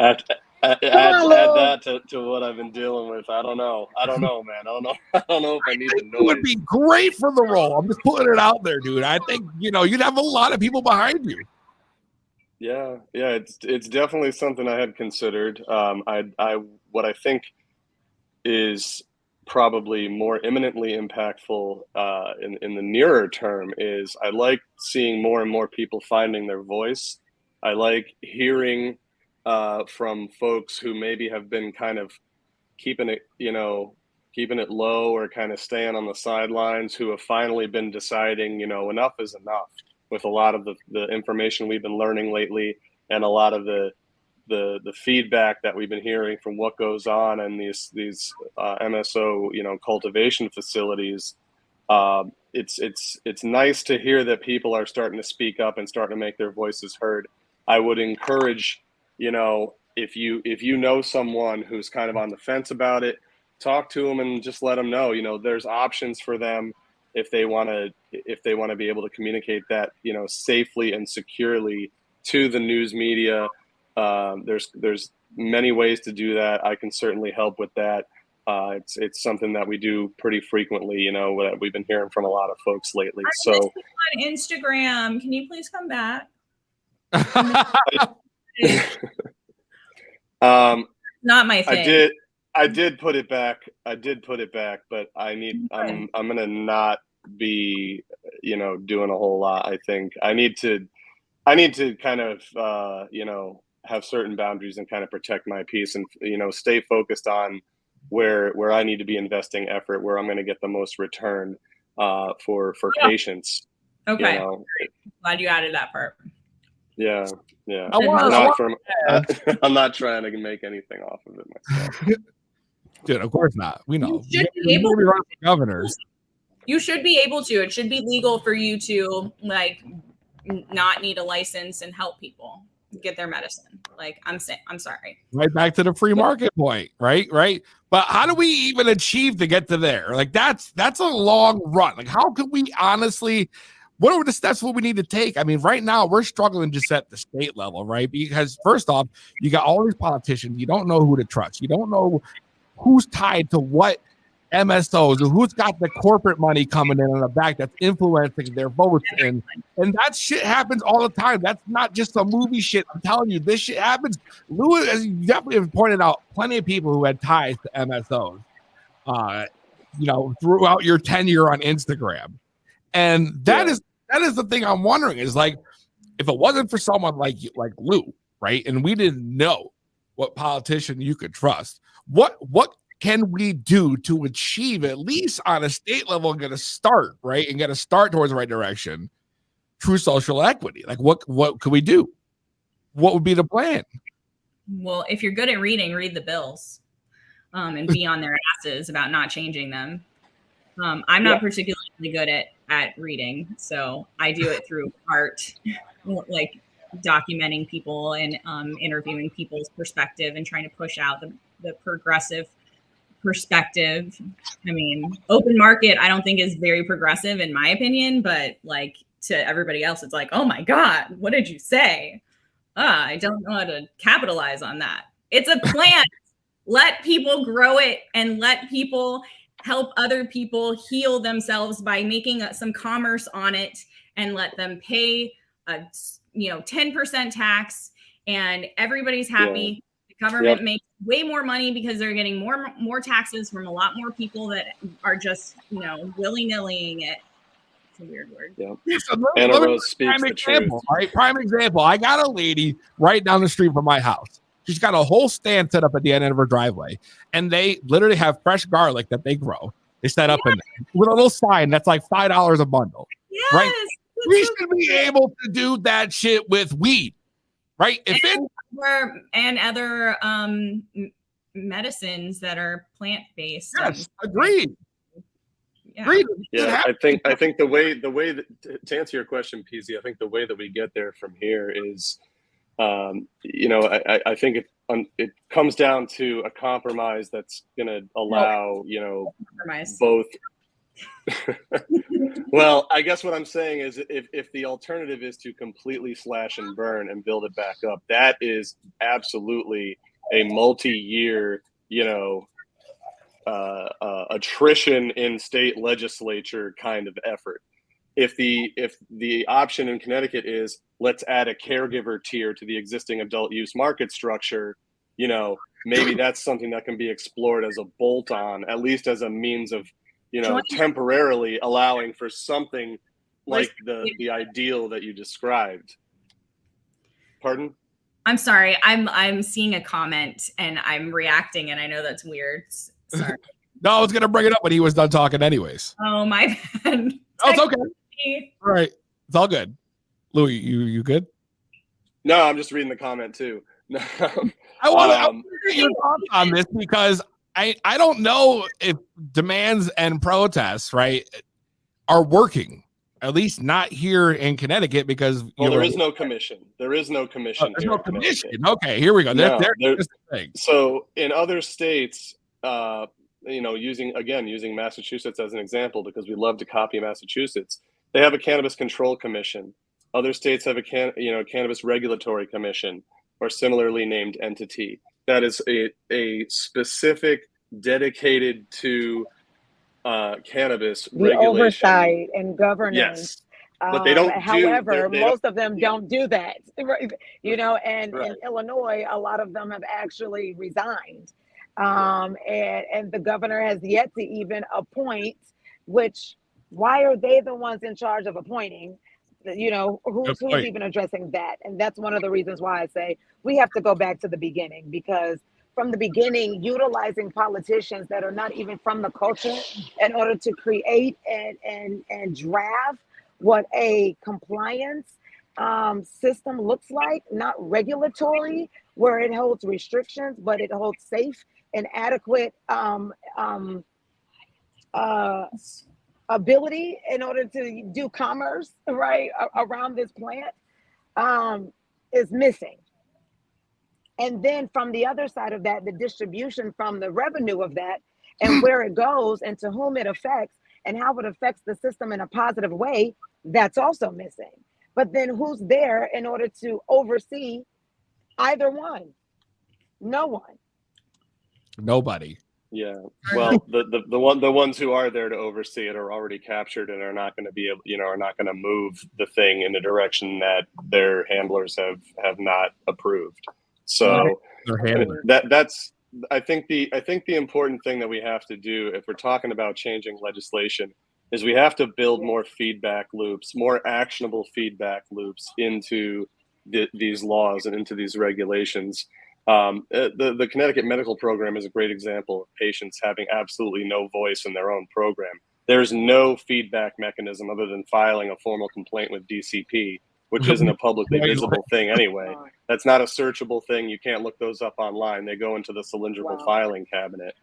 S11: add that to what I've been dealing with. I don't know, man. I don't know if I need the noise.
S4: It would be great for the role. I'm just putting it out there, dude. I think you'd have a lot of people behind you.
S11: Yeah, it's definitely something I had considered. What I think is probably more imminently impactful in the nearer term is, I like seeing more and more people finding their voice. I like hearing from folks who maybe have been kind of keeping it low, or kind of staying on the sidelines, who have finally been deciding, enough is enough, with a lot of the information we've been learning lately, and a lot of the feedback that we've been hearing from what goes on in these MSO, cultivation facilities. It's nice to hear that people are starting to speak up and starting to make their voices heard. I would encourage, if you know someone who's kind of on the fence about it, talk to them and just let them know, there's options for them if they want to be able to communicate that, safely and securely to the news media. There's many ways to do that. I can certainly help with that. It's something that we do pretty frequently, that we've been hearing from a lot of folks lately. So
S8: on Instagram, can you please come back? Not my thing.
S11: I did put it back, but I'm gonna not be, doing a whole lot. I think I need to kind of, have certain boundaries and kind of protect my peace, and, stay focused on where I need to be investing effort, where I'm going to get the most return for patients.
S8: Okay. Glad you added that part.
S11: Yeah. I'm not trying to make anything off of it myself.
S4: Dude, of course not. We know.
S8: You should be able
S4: to run for governor.
S8: You should be able to. It should be legal for you to like not need a license and help people get their medicine. Like I'm sorry.
S4: Right back to the free market point, right? But how do we even achieve to get to there? Like that's a long run. Like how could we honestly? What are the steps what we need to take? I mean, right now we're struggling just at the state level, right? Because first off, you got all these politicians. You don't know who to trust. You don't know who's tied to what MSOs or who's got the corporate money coming in on the back that's influencing their votes. And that shit happens all the time. That's not just a movie shit. I'm telling you, this shit happens. Louis, as you definitely have pointed out, plenty of people who had ties to MSOs, throughout your tenure on Instagram. And that is the thing I'm wondering is like, if it wasn't for someone like Lou, right? And we didn't know what politician you could trust, what can we do to achieve, at least on a state level, and get a start, right? And get a start towards the right direction, true social equity. Like what could we do? What would be the plan?
S8: Well, if you're good at reading, read the bills and be on their asses about not changing them. I'm not particularly good at reading, so I do it through art, like documenting people and interviewing people's perspective and trying to push out the progressive perspective. I mean, open market, I don't think is very progressive in my opinion, but like to everybody else, it's like, oh my God, what did you say? I don't know how to capitalize on that. It's a plant. Let people grow it and let people help other people heal themselves by making some commerce on it and let them pay a 10% tax and everybody's happy. The government makes way more money because they're getting more taxes from a lot more people that are just willy-nillying it. It's a weird word.
S11: Anna Rose speaks the truth.
S4: Right? Prime example. I got a lady right down the street from my house. She's got a whole stand set up at the end of her driveway, and they literally have fresh garlic that they grow. They set up in there with a little sign that's like $5 a bundle.
S8: Yes,
S4: right? We should be able to do that shit with weed, right?
S8: And other medicines that are plant-based.
S4: Yes, agreed.
S11: Yeah, I think the way that, to answer your question, Peezy, I think the way that we get there from here is, I think it comes down to a compromise that's going to allow, both. Well, I guess what I'm saying is if the alternative is to completely slash and burn and build it back up, that is absolutely a multi-year, attrition in state legislature kind of effort. If the option in Connecticut is let's add a caregiver tier to the existing adult use market structure, maybe that's something that can be explored as a bolt-on, at least as a means of, temporarily allowing for something like the ideal that you described. Pardon?
S8: I'm sorry. I'm seeing a comment and I'm reacting, and I know that's weird. Sorry.
S4: No, I was gonna bring it up when he was done talking, anyways.
S8: Oh, my bad.
S4: Oh, it's okay. All right, it's all good. Louis, you good?
S11: No, I'm just reading the comment too.
S4: I want to get your thoughts on this because I don't know if demands and protests, right, are working. At least not here in Connecticut because
S11: there is no commission. There is no commission.
S4: There's no commission. Okay, here we go. There's the thing.
S11: So in other states, using Massachusetts as an example, because we love to copy Massachusetts, they have a cannabis control commission. Other states have a cannabis regulatory commission or similarly named entity that is a specific dedicated to cannabis
S9: the
S11: regulation,
S9: oversight and governance.
S11: Yes, but they don't.
S9: However, most of them don't do that. And in Illinois, a lot of them have actually resigned. And the governor has yet to even appoint, which why are they the ones in charge of appointing? Who's even addressing that? And that's one of the reasons why I say we have to go back to the beginning, because from the beginning, utilizing politicians that are not even from the culture in order to create and draft what a compliance system looks like, not regulatory, where it holds restrictions, but it holds safe and adequate ability in order to do commerce, right, around this plant, is missing. And then from the other side of that, the distribution from the revenue of that and where it goes and to whom it affects and how it affects the system in a positive way, that's also missing. But then who's there in order to oversee either one? No one.
S12: Nobody.
S11: Yeah. Well, the ones who are there to oversee it are already captured and are not going to be able, are not going to move the thing in the direction that their handlers have not approved. So that's I think the important thing that we have to do if we're talking about changing legislation is we have to build more feedback loops, more actionable feedback loops into these laws and into these regulations. The Connecticut medical program is a great example of patients having absolutely no voice in their own program. There's no feedback mechanism other than filing a formal complaint with DCP, which isn't a publicly visible thing anyway. That's not a searchable thing. You can't look those up online. They go into the cylindrical filing cabinet.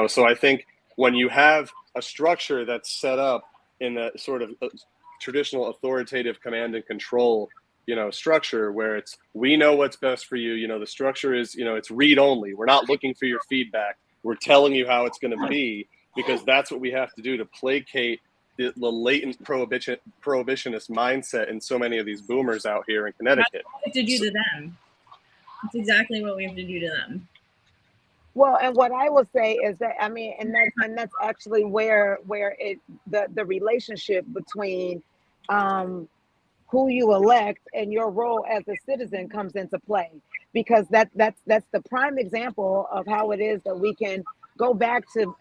S11: So I think when you have a structure that's set up in a sort of traditional authoritative command and control structure where it's we know what's best for you, the structure is it's read only. We're not looking for your feedback. We're telling you how it's going to be because that's what we have to do to placate the latent prohibitionist mindset in so many of these boomers out here in Connecticut.
S8: That's what we have to do to them. That's exactly what we have to do to them.
S9: Well, and what I will say is that and that's actually where the relationship between who you elect and your role as a citizen comes into play, because that's the prime example of how it is that we can go back to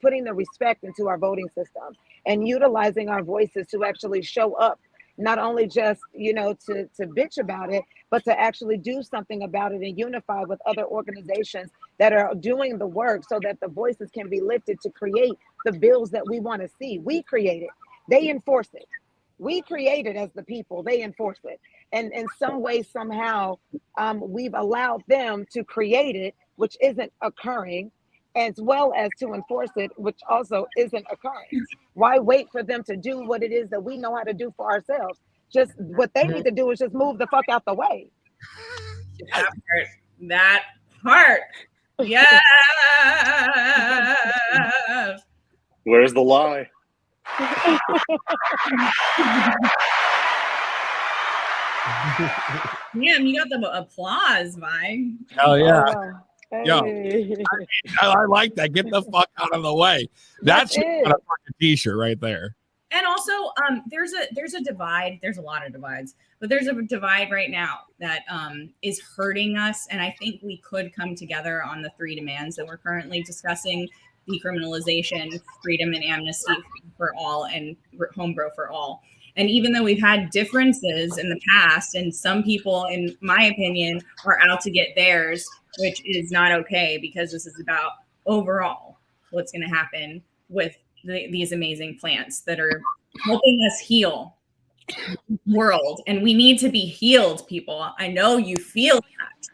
S9: putting the respect into our voting system and utilizing our voices to actually show up, not only just to bitch about it, but to actually do something about it and unify with other organizations that are doing the work so that the voices can be lifted to create the bills that we want to see. We create it, they enforce it. We create it as the people, they enforce it. And in some way, somehow, we've allowed them to create it, which isn't occurring, as well as to enforce it, which also isn't occurring. Why wait for them to do what it is that we know how to do for ourselves? Just what they need to do is just move the fuck out the way.
S8: That part. Yeah.
S11: Where's the lie?
S8: Damn, you got the applause, Vi.
S12: Hell yeah.
S9: Hey.
S12: Yo, I like that. Get the fuck out of the way. That's a fucking t-shirt right there.
S8: And also, there's a divide. There's a lot of divides, but there's a divide right now that is hurting us. And I think we could come together on the 3 demands that we're currently discussing: decriminalization, freedom and amnesty for all, and home grow for all. And even though we've had differences in the past, and some people, in my opinion, are out to get theirs, which is not okay, because this is about overall what's going to happen with these amazing plants that are helping us heal the world. And we need to be healed, people. I know you feel that.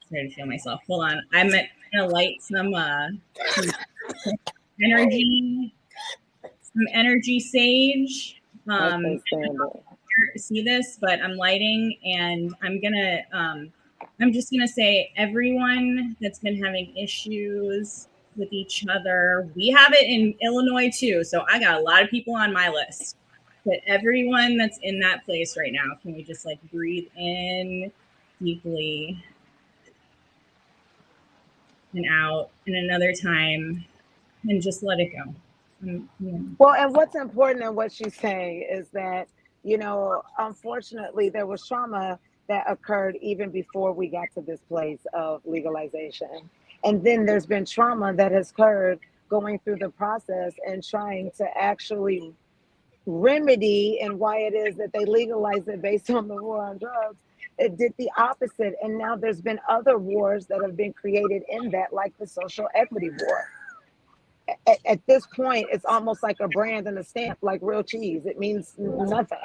S8: Sorry to feel myself. Hold on. I'm going to light some energy sage. See this, but I'm lighting, and I'm just gonna say, everyone that's been having issues with each other, we have it in Illinois too. So I got a lot of people on my list. But everyone that's in that place right now, can we just breathe in deeply and out, and another time, and just let it go.
S9: Well, and what's important in what she's saying is that, unfortunately, there was trauma that occurred even before we got to this place of legalization. And then there's been trauma that has occurred going through the process and trying to actually remedy, and why it is that they legalized it based on the war on drugs. It did the opposite. And now there's been other wars that have been created in that, like the social equity war. at this point, it's almost like a brand and a stamp, like real cheese. It means nothing.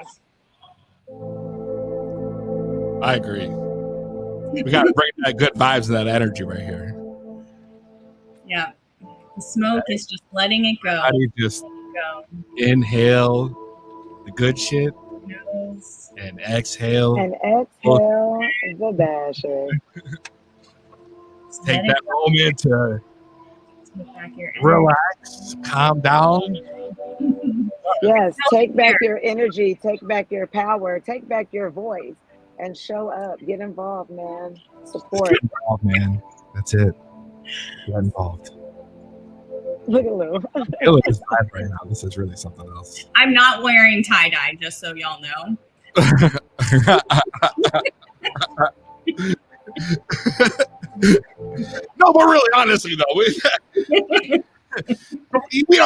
S12: I agree. We got to bring that good vibes and that energy right here.
S8: Yeah. The smoke is just letting it go.
S12: How do you just inhale the good shit and exhale?
S9: And exhale the basher.
S12: Take that moment to relax, calm down.
S9: Yes, take back your energy, take back your power, take back your voice, and show up. Get involved, man. Support.
S12: Get involved, man. That's it. Get involved.
S9: Look at Lou.
S12: Look at this vibe right now. This is really something else.
S8: I'm not wearing tie-dye, just so y'all know.
S12: No, but really, honestly, though,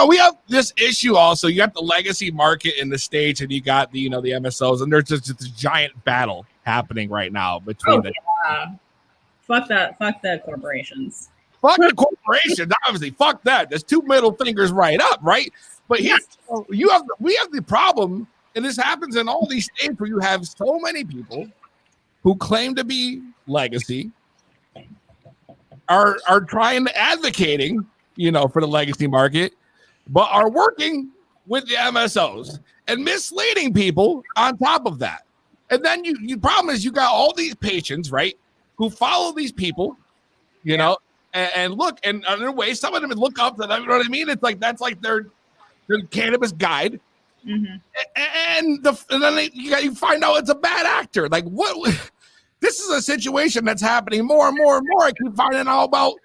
S12: we have this issue also. You have the legacy market in the States, and you got the the MSOs, and there's just this giant battle happening right now between
S8: Fuck the corporations.
S12: Fuck the corporations. Obviously, fuck that. There's two middle fingers right up, right? But here, we have the problem, and this happens in all these states where you have so many people who claim to be legacy, are trying to advocating, for the legacy market, but are working with the MSOs and misleading people on top of that. And then you problem is you got all these patients, right, who follow these people, and look, and in a way, some of them look up to them. You know what I mean? It's like that's like their cannabis guide, and then you find out it's a bad actor. Like what? This is a situation that's happening more and more and more. I keep finding out about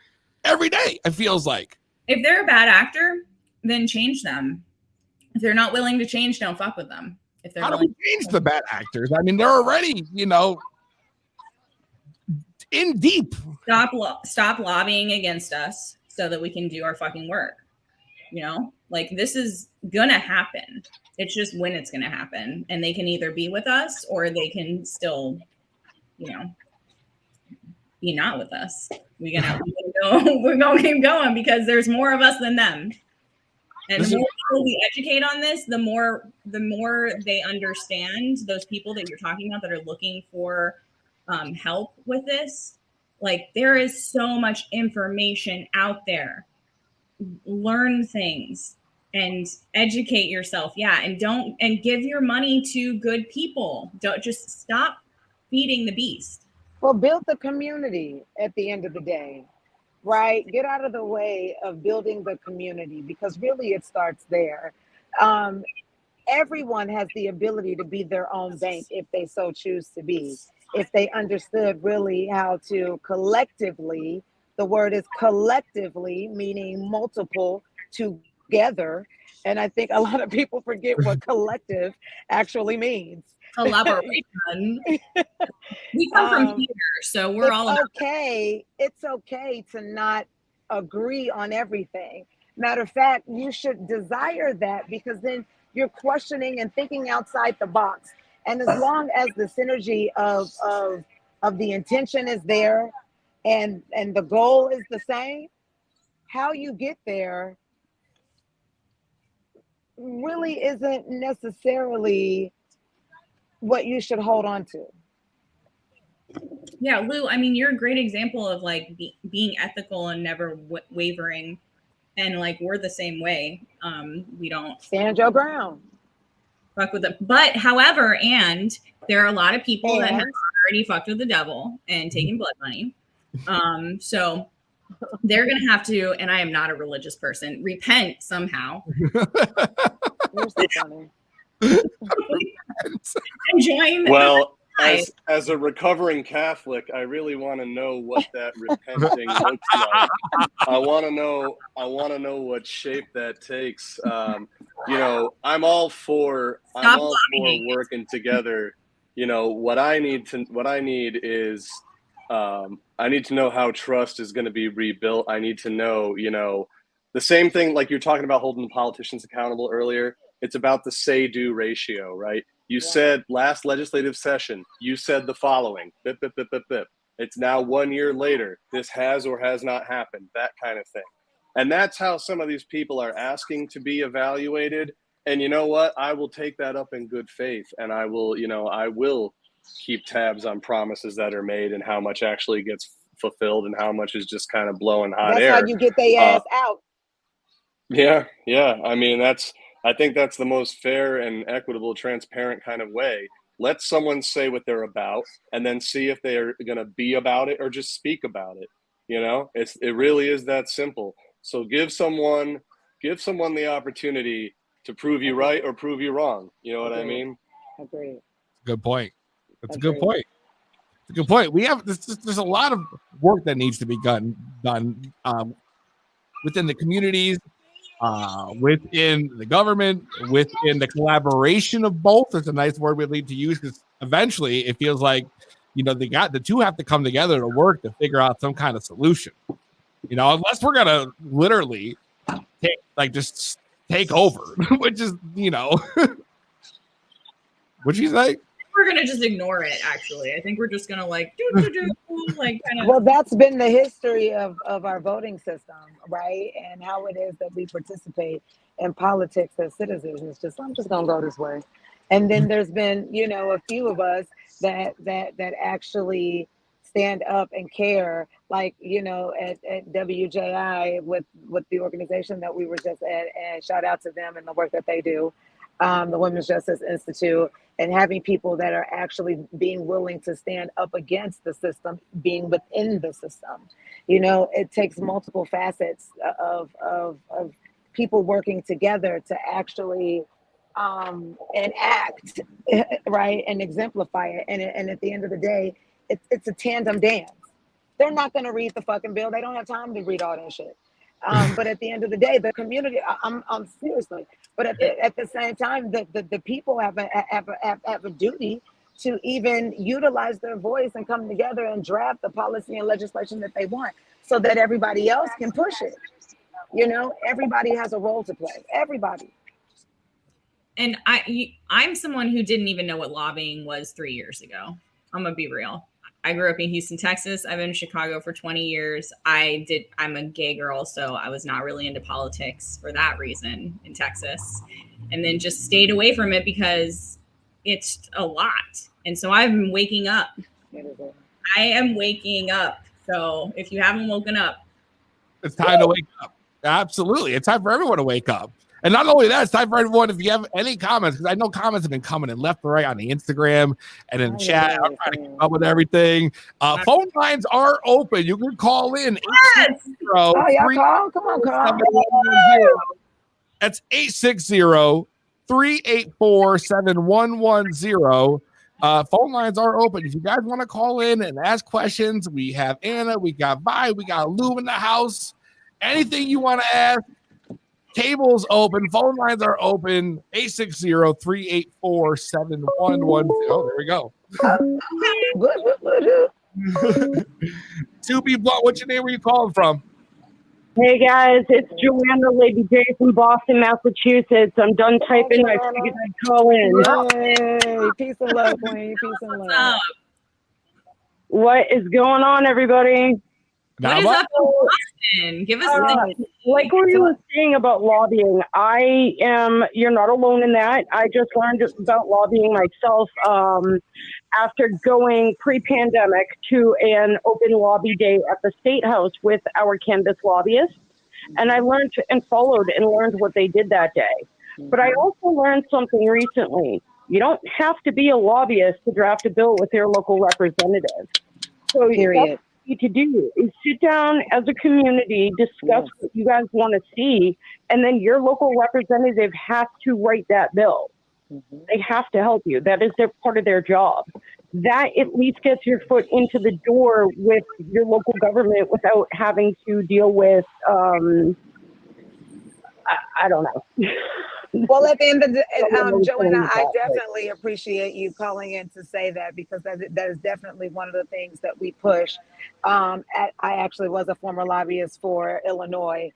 S12: every day. It feels like
S8: if they're a bad actor, then change them. If they're not willing to change, don't fuck with them. If they're
S12: how do we change the bad actors? I mean, they're already in deep.
S8: Stop lobbying against us so that we can do our fucking work. Like this is gonna happen. It's just when it's gonna happen, and they can either be with us or they can still, be not with us. We're gonna keep going because there's more of us than them. And the more people we educate on this, the more they understand those people that you're talking about that are looking for help with this. Like there is so much information out there. Learn things and educate yourself. Yeah. And give your money to good people. Don't just stop feeding the beast.
S9: Well, build the community at the end of the day, right? Get out of the way of building the community because really it starts there. Everyone has the ability to be their own bank if they so choose to be. If they understood really how to collectively, the word is collectively, meaning multiple together. And I think a lot of people forget what collective actually means.
S8: Collaboration. We come from here, so we're all about
S9: it's okay to not agree on everything. Matter of fact, you should desire that because then you're questioning and thinking outside the box. And as long as the synergy of the intention is there and the goal is the same, how you get there really isn't necessarily what you should hold on to.
S8: Yeah, Lou, I mean, you're a great example of like being ethical and never wavering. And like, we're the same way. We don't
S9: stand your ground.
S8: Fuck with them. But however, and there are a lot of people that have already fucked with the devil and taken blood money. So they're going to have to, and I am not a religious person, repent somehow.
S9: You're so funny.
S8: And join.
S11: Well, as a recovering Catholic, I really want to know what that repenting looks like. I want to know what shape that takes. I'm all for working together. What I need is I need to know how trust is going to be rebuilt. I need to know, the same thing like you're talking about holding politicians accountable earlier. It's about the say-do ratio, right? You said last legislative session, you said the following, bip, bip. It's now 1 year later. This has or has not happened, that kind of thing. And that's how some of these people are asking to be evaluated. And you know what? I will take that up in good faith, and I will keep tabs on promises that are made and how much actually gets fulfilled and how much is just kind of blowing hot air.
S9: That's how you get their ass out.
S11: Yeah. I mean, I think that's the most fair and equitable, transparent kind of way. Let someone say what they're about, and then see if they're going to be about it or just speak about it. It really is that simple. So give someone the opportunity to prove you right or prove you wrong. You know what I mean?
S9: Agreed.
S12: Good point. That's a good point. It's a good point. We have there's a lot of work that needs to be done within the communities, within the government, within the collaboration of both. It's a nice word we need to use, because eventually it feels like the two have to come together to work to figure out some kind of solution. Unless we're gonna literally just take over, which is what'd you say?
S8: We're gonna just ignore it. Actually, I think we're just gonna kind of.
S9: Well, that's been the history of our voting system, right? And how it is that we participate in politics as citizens. It's just, I'm just gonna go this way. And then there's been, a few of us that actually stand up and care, like, at WJI with the organization that we were just at, and shout out to them and the work that they do, the Women's Justice Institute, and having people that are actually being willing to stand up against the system, being within the system. It takes multiple facets of people working together to actually enact, right, and exemplify it. And at the end of the day, it's a tandem dance. They're not going to read the fucking bill. They don't have time to read all that shit. But at the end of the day, the community, I'm seriously, but at the same time, the people have a duty to even utilize their voice and come together and draft the policy and legislation that they want, so that everybody else can push it. Everybody has a role to play. Everybody.
S8: And I'm someone who didn't even know what lobbying was 3 years ago. I'm gonna be real. I grew up in Houston, Texas. I've been in Chicago for 20 years. I'm a gay girl, so I was not really into politics for that reason in Texas. And then just stayed away from it because it's a lot. And so I've been waking up. I am waking up. So if you haven't woken up,
S12: it's time to wake up. Absolutely. It's time for everyone to wake up. And not only that, it's time for everyone, if you have any comments, because I know comments have been coming in left and right on the Instagram and in the chat. I'm trying to keep up with everything. Phone lines are open. You can call in.
S9: Yes. Y'all call. Come on, call.
S12: That's 860-384-7110. Phone lines are open. If you guys want to call in and ask questions, we have Anna, we got Vi, we got Lou in the house. Anything you want to ask, tables open, phone lines are open. 860-384-7110. Oh, there we go. To be blunt, what's your name? Where you calling from?
S13: Hey guys, it's Joanna, Lady J from Boston, Massachusetts. I'm done typing. I figured I'd call in.
S9: Hey, peace and love, Queen. Peace and love.
S13: What is going on, everybody?
S8: What is up in Boston? Give us
S13: like what you were saying about lobbying. You're not alone in that. I just learned about lobbying myself after going pre-pandemic to an open lobby day at the State House with our cannabis lobbyists. And I learned and followed and learned what they did that day. But I also learned something recently. You don't have to be a lobbyist to draft a bill with your local representative. So
S9: period.
S13: To do is sit down as a community, discuss what you guys want to see, and then your local representative has to write that bill. They have to help you. That is part of their job. That at least gets your foot into the door with your local government without having to deal with I don't know.
S9: Well, at the end of the day, Joanna, I definitely appreciate you calling in to say that, because that is definitely one of the things that we push. I actually was a former lobbyist for Illinois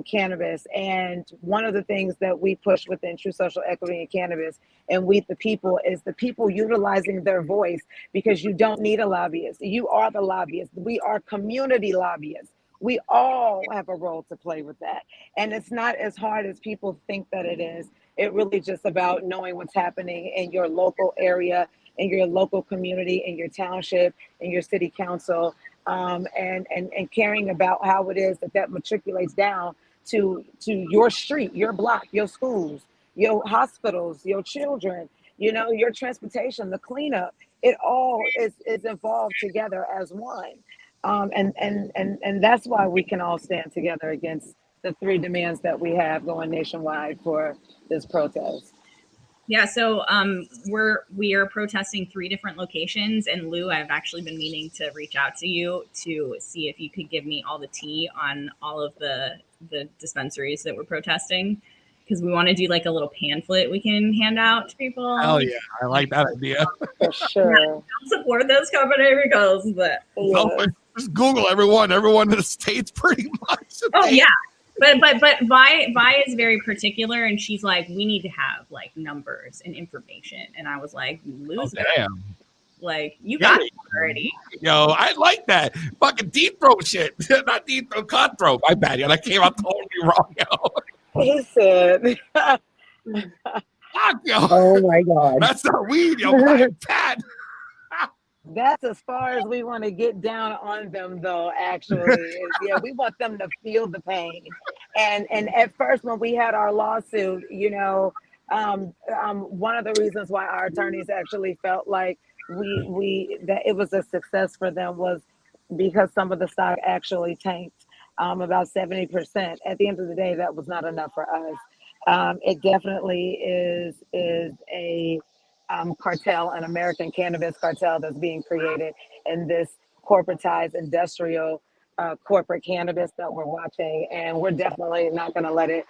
S9: Cannabis, and one of the things that we push within True Social Equity and Cannabis and We the People is the people utilizing their voice, because you don't need a lobbyist. You are the lobbyist. We are community lobbyists. we all have a role to play with that. And it's not as hard as people think that it is. It really just about knowing what's happening in your local area, in your local community, in your township, in your city council, and caring about how it is that matriculates down to your street, your block, your schools, your hospitals, your children, your transportation, the cleanup. It all is involved together as one. And that's why we can all stand together against the 3 demands that we have going nationwide for this protest.
S8: Yeah, so we are protesting 3 different locations, and Lou, I've actually been meaning to reach out to you to see if you could give me all the tea on all of the dispensaries that we're protesting, because we want to do like a little pamphlet we can hand out to people.
S12: Hell yeah, I like that idea.
S9: For sure.
S8: Don't support this company because
S12: just Google everyone in the states pretty much.
S8: Oh yeah. But Vi is very particular, and she's like, we need to have like numbers and information. And I was like, loser.
S12: Oh, damn.
S8: Like, you got it already.
S12: Yo, I like that. Fucking deep throat shit. Not deep throat, cutthroat. My bad, yo. That came out totally wrong, yo.
S9: He said.
S12: Fuck, yo.
S13: Oh my God.
S12: That's not weed, yo. Pat.
S9: That's as far as we want to get down on them, though, actually. Yeah, we want them to feel the pain. And at first, when we had our lawsuit, one of the reasons why our attorneys actually felt like that it was a success for them was because some of the stock actually tanked about 70%. At the end of the day, that was not enough for us. It definitely is a cartel, an American cannabis cartel that's being created in this corporatized industrial corporate cannabis that we're watching. And we're definitely not going to let it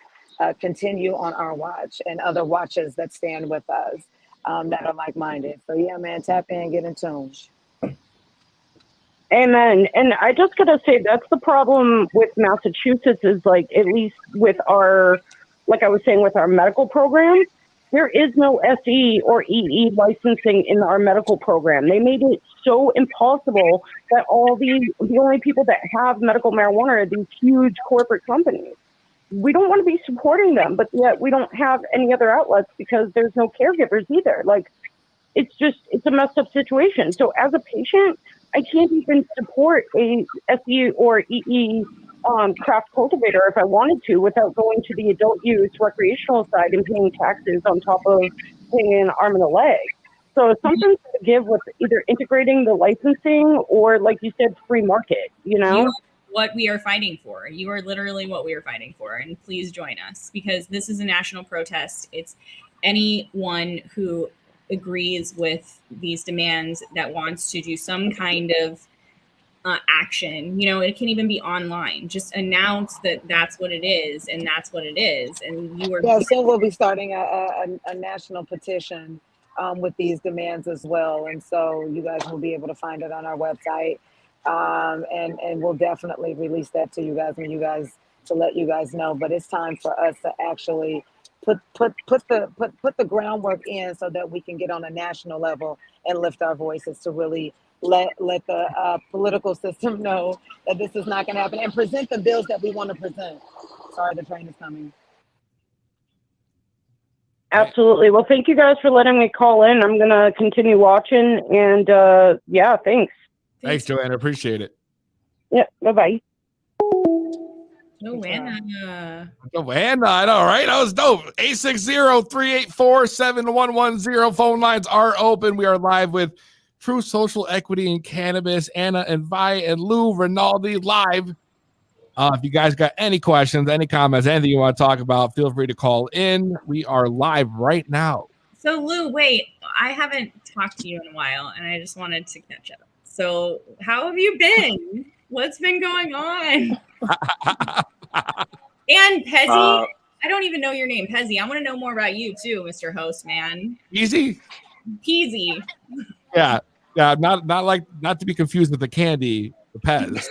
S9: continue on our watch and other watches that stand with us that are like-minded. So yeah, man, tap in, get in tune.
S13: Amen. And I just got to say, that's the problem with Massachusetts is like, at least with our, like I was saying, with our medical program, there is no SE or EE licensing in our medical program. They made it so impossible that the only people that have medical marijuana are these huge corporate companies. We don't want to be supporting them, but yet we don't have any other outlets because there's no caregivers either. Like, it's a messed up situation. So as a patient, I can't even support a SE or EE craft cultivator if I wanted to without going to the adult use recreational side and paying taxes on top of paying an arm and a leg. So something to give with either integrating the licensing or, like you said, free market,
S8: What we are fighting for. You are literally what we are fighting for. And please join us, because this is a national protest. It's anyone who agrees with these demands that wants to do some kind of action. It can even be online. Just announce that that's what it is, and that's what it is. And you are.
S9: Yeah, so we'll be starting a national petition with these demands as well. And so you guys will be able to find it on our website. And we'll definitely release that to you guys to let you guys know. But it's time for us to actually put the groundwork in so that we can get on a national level and lift our voices to really let the political system know that this is not going to happen, and present the bills that we want to present. Sorry, the train is coming.
S13: Absolutely. Well, thank you guys for letting me call in. I'm going to continue watching, and yeah, thanks.
S12: Thanks, Joanna. Appreciate it.
S13: Yeah, bye-bye.
S8: Joanna,
S12: I know, right? That was dope. 860-384-7110. Phone lines are open. We are live with True Social Equity in Cannabis, Anna and Vi and Lou Rinaldi live. If you guys got any questions, any comments, anything you want to talk about, feel free to call in. We are live right now.
S8: So Lou, wait, I haven't talked to you in a while, and I just wanted to catch up. So how have you been? What's been going on? And Peezy, I don't even know your name, Peezy. I want to know more about you too, Mr. Host, man.
S12: Peezy?
S8: Peezy.
S12: Yeah, not to be confused with the candy, the Pez.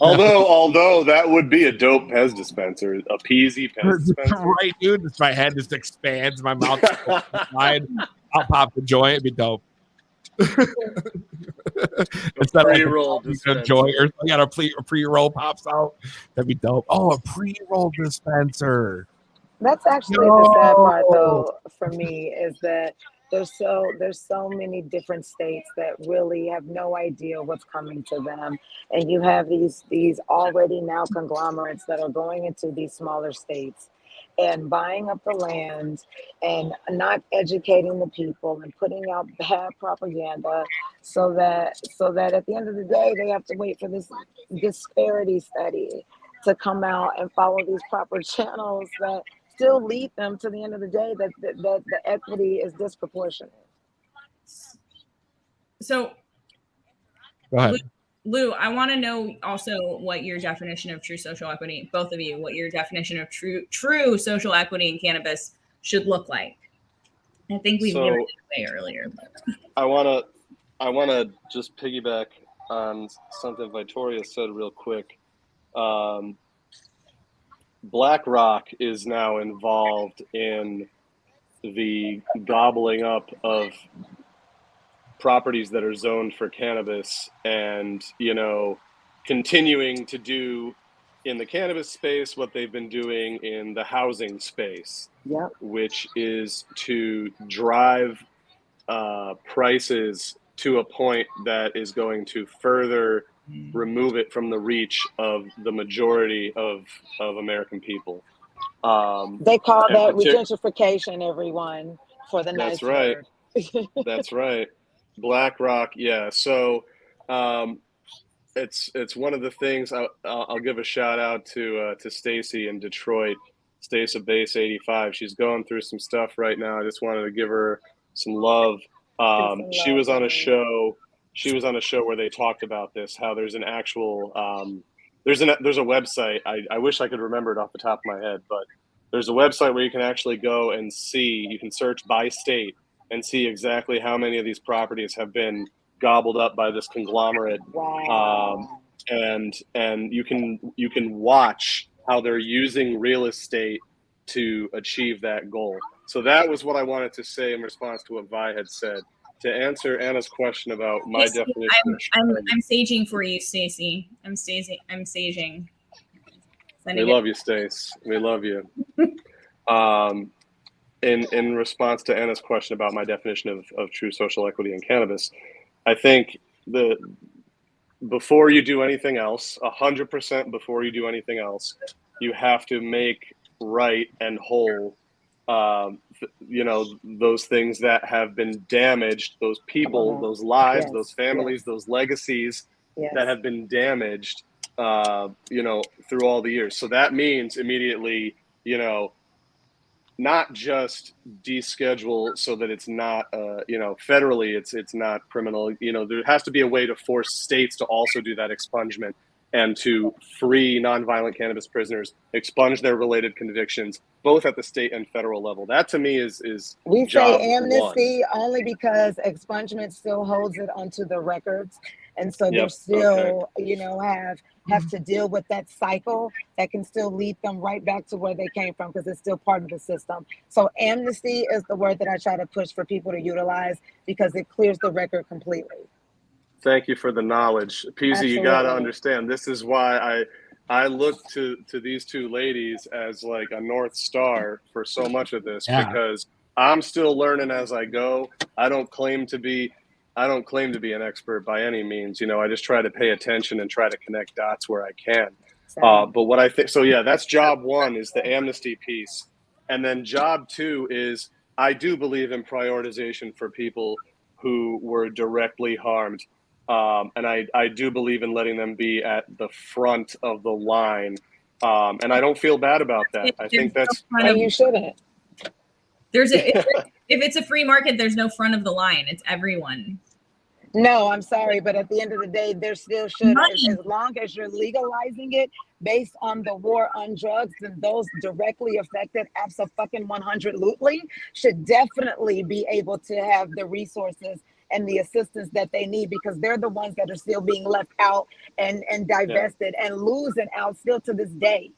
S10: Although that would be a dope Pez dispenser, a Peezy Pez dispenser.
S12: Right, dude. My head just expands, my mouth wide. I'll pop the joint. It'd be dope. Instead of
S11: pre-roll
S12: a joint, or we got a pre-roll pops out. That'd be dope. Oh, a pre-roll dispenser.
S9: That's actually the sad part, though, for me, is that there's so many different states that really have no idea what's coming to them, and you have these already now conglomerates that are going into these smaller states and buying up the land and not educating the people and putting out bad propaganda, so that at the end of the day they have to wait for this disparity study to come out and follow these proper channels that still lead them to the end of the day that the equity is disproportionate.
S8: So,
S12: go ahead.
S8: Lou, I want to know also what your definition of true social equity, both of you, what your definition of true social equity in cannabis should look like. I think we've given it away earlier. But.
S11: I wanna just piggyback on something Victoria said real quick. BlackRock is now involved in the gobbling up of properties that are zoned for cannabis, and continuing to do in the cannabis space what they've been doing in the housing space, which is to drive prices to a point that is going to further remove it from the reach of the majority of American people.
S9: They call that regentrification, everyone, for the nice word.
S11: That's right. BlackRock, yeah. So it's one of the things. I'll give a shout out to Stacy in Detroit, Stacy Base 85. She's going through some stuff right now. I just wanted to give her some love. She was on a show. She was on a show where they talked about this. How there's an actual there's a website. I wish I could remember it off the top of my head, but there's a website where you can actually go and see. You can search by state and see exactly how many of these properties have been gobbled up by this conglomerate. And you can watch how they're using real estate to achieve that goal. So that was what I wanted to say in response to what Vi had said. To answer Anna's question about my definition,
S8: I'm saging for you, Stacy. I'm saging.
S11: We love you, Stace. We love you. In response to Anna's question about my definition of true social equity in cannabis, I think before you do anything else, 100% before you do anything else, you have to make right and whole, those things that have been damaged, those people, those lives, those families, those legacies that have been damaged, through all the years. So that means immediately, not just deschedule so that it's not, federally, it's not criminal. There has to be a way to force states to also do that expungement and to free nonviolent cannabis prisoners, expunge their related convictions, both at the state and federal level. That to me is
S9: we
S11: job
S9: say amnesty
S11: one.
S9: Only because expungement still holds it onto the records. And so they're still, have to deal with that cycle that can still lead them right back to where they came from, because it's still part of the system. So amnesty is the word that I try to push for people to utilize, because it clears the record completely.
S11: Thank you for the knowledge. Peezy, you got to understand, this is why I look to these two ladies as like a North Star for so much of this, because I'm still learning as I go. I don't claim to be an expert by any means. I just try to pay attention and try to connect dots where I can. But what I think, that's job one, is the amnesty piece. And then job two is, I do believe in prioritization for people who were directly harmed. And I do believe in letting them be at the front of the line. And I don't feel bad about that. I think that's...
S9: And you shouldn't.
S8: If it's a free market, there's no front of the line. It's everyone.
S9: No, I'm sorry, but at the end of the day, there still should, as long as you're legalizing it based on the war on drugs, and those directly affected, abso-fucking-100-lutely, should definitely be able to have the resources and the assistance that they need, because they're the ones that are still being left out and divested and losing out still to this day.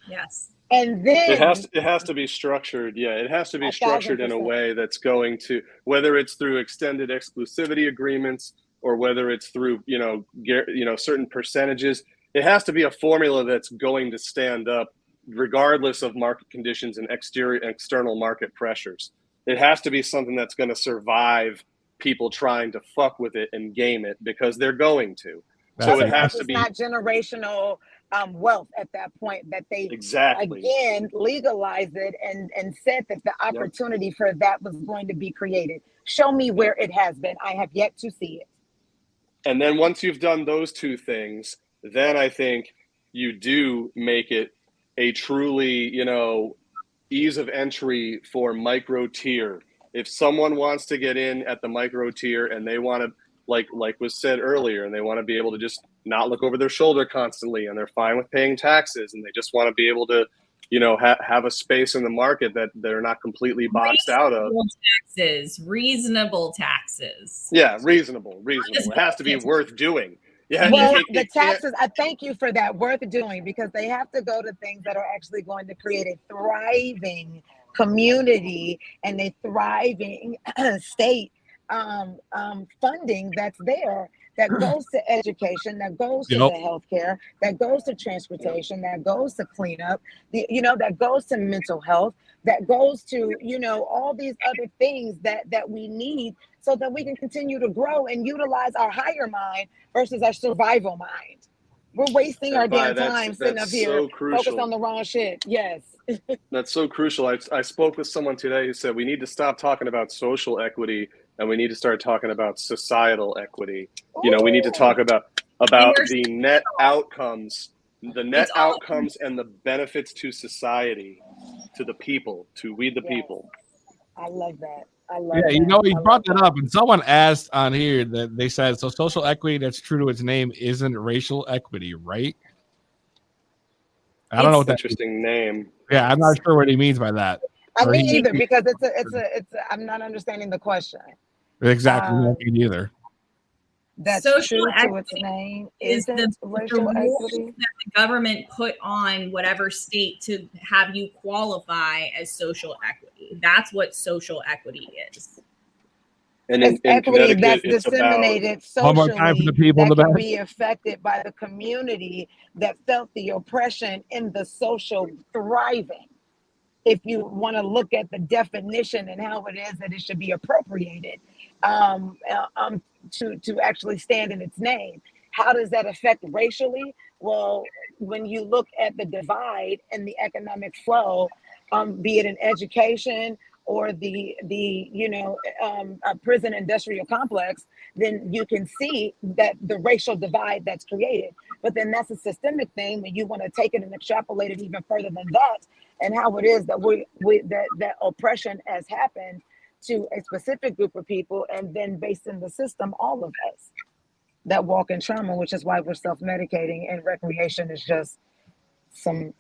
S8: Yes.
S9: And then
S11: it has to be structured. Yeah, it has to be structured in a
S9: 1,000%.
S11: way that's going to, whether it's through extended exclusivity agreements or whether it's through certain percentages. It has to be a formula that's going to stand up regardless of market conditions and external market pressures. It has to be something that's going to survive people trying to fuck with it and game it, because they're going to. So it has to be
S9: not generational wealth at that point, that they
S11: exactly
S9: again legalize it and said that the opportunity for that was going to be created. Show me where it has been. I have yet to see it.
S11: And then once you've done those two things, then I think you do make it a truly, ease of entry for micro tier. If someone wants to get in at the micro tier and they want to, like was said earlier, and they want to be able to just not look over their shoulder constantly, and they're fine with paying taxes, and they just want to be able to, have a space in the market that they're not completely boxed out of.
S8: Reasonable taxes.
S11: Yeah, reasonable. It has to be worth doing. Yeah,
S9: well, the taxes, I thank you for that, worth doing, because they have to go to things that are actually going to create a thriving community and a thriving state funding that's there, that goes to education, that goes to the healthcare, that goes to transportation, that goes to cleanup, that goes to mental health, that goes to, all these other things that we need so that we can continue to grow and utilize our higher mind versus our survival mind. We're wasting our damn time sitting up here focused on the wrong shit. Yes.
S11: That's so crucial. I spoke with someone today who said we need to stop talking about social equity and we need to start talking about societal equity. We need to talk about the net outcomes, and the benefits to society, to the people, to we the people.
S9: I love that.
S12: He brought that up, and someone asked on here that they said, so social equity, that's true to its name, isn't racial equity, right? I don't know what that's
S11: interesting name.
S12: Yeah, I'm not sure what he means by that.
S9: Me either, because it's I'm not understanding the question.
S12: Exactly, me neither.
S9: That's
S8: social
S9: true
S8: equity
S9: to its name.
S8: Is the
S9: racial equity
S8: that the government put on whatever state to have you qualify as social equity. That's what social equity is.
S11: And
S9: it's
S11: in
S9: equity that's
S11: it's
S9: disseminated socially that can be affected by the community that felt the oppression in the social thriving. If you want to look at the definition and how it is that it should be appropriated to actually stand in its name. How does that affect racially? Well, when you look at the divide and the economic flow, be it in education or the prison industrial complex, then you can see that the racial divide that's created. But then that's a systemic thing when you want to take it and extrapolate it even further than that, and how it is that that oppression has happened to a specific group of people, and then based in the system, all of us that walk in trauma, which is why we're self-medicating, and recreation is just some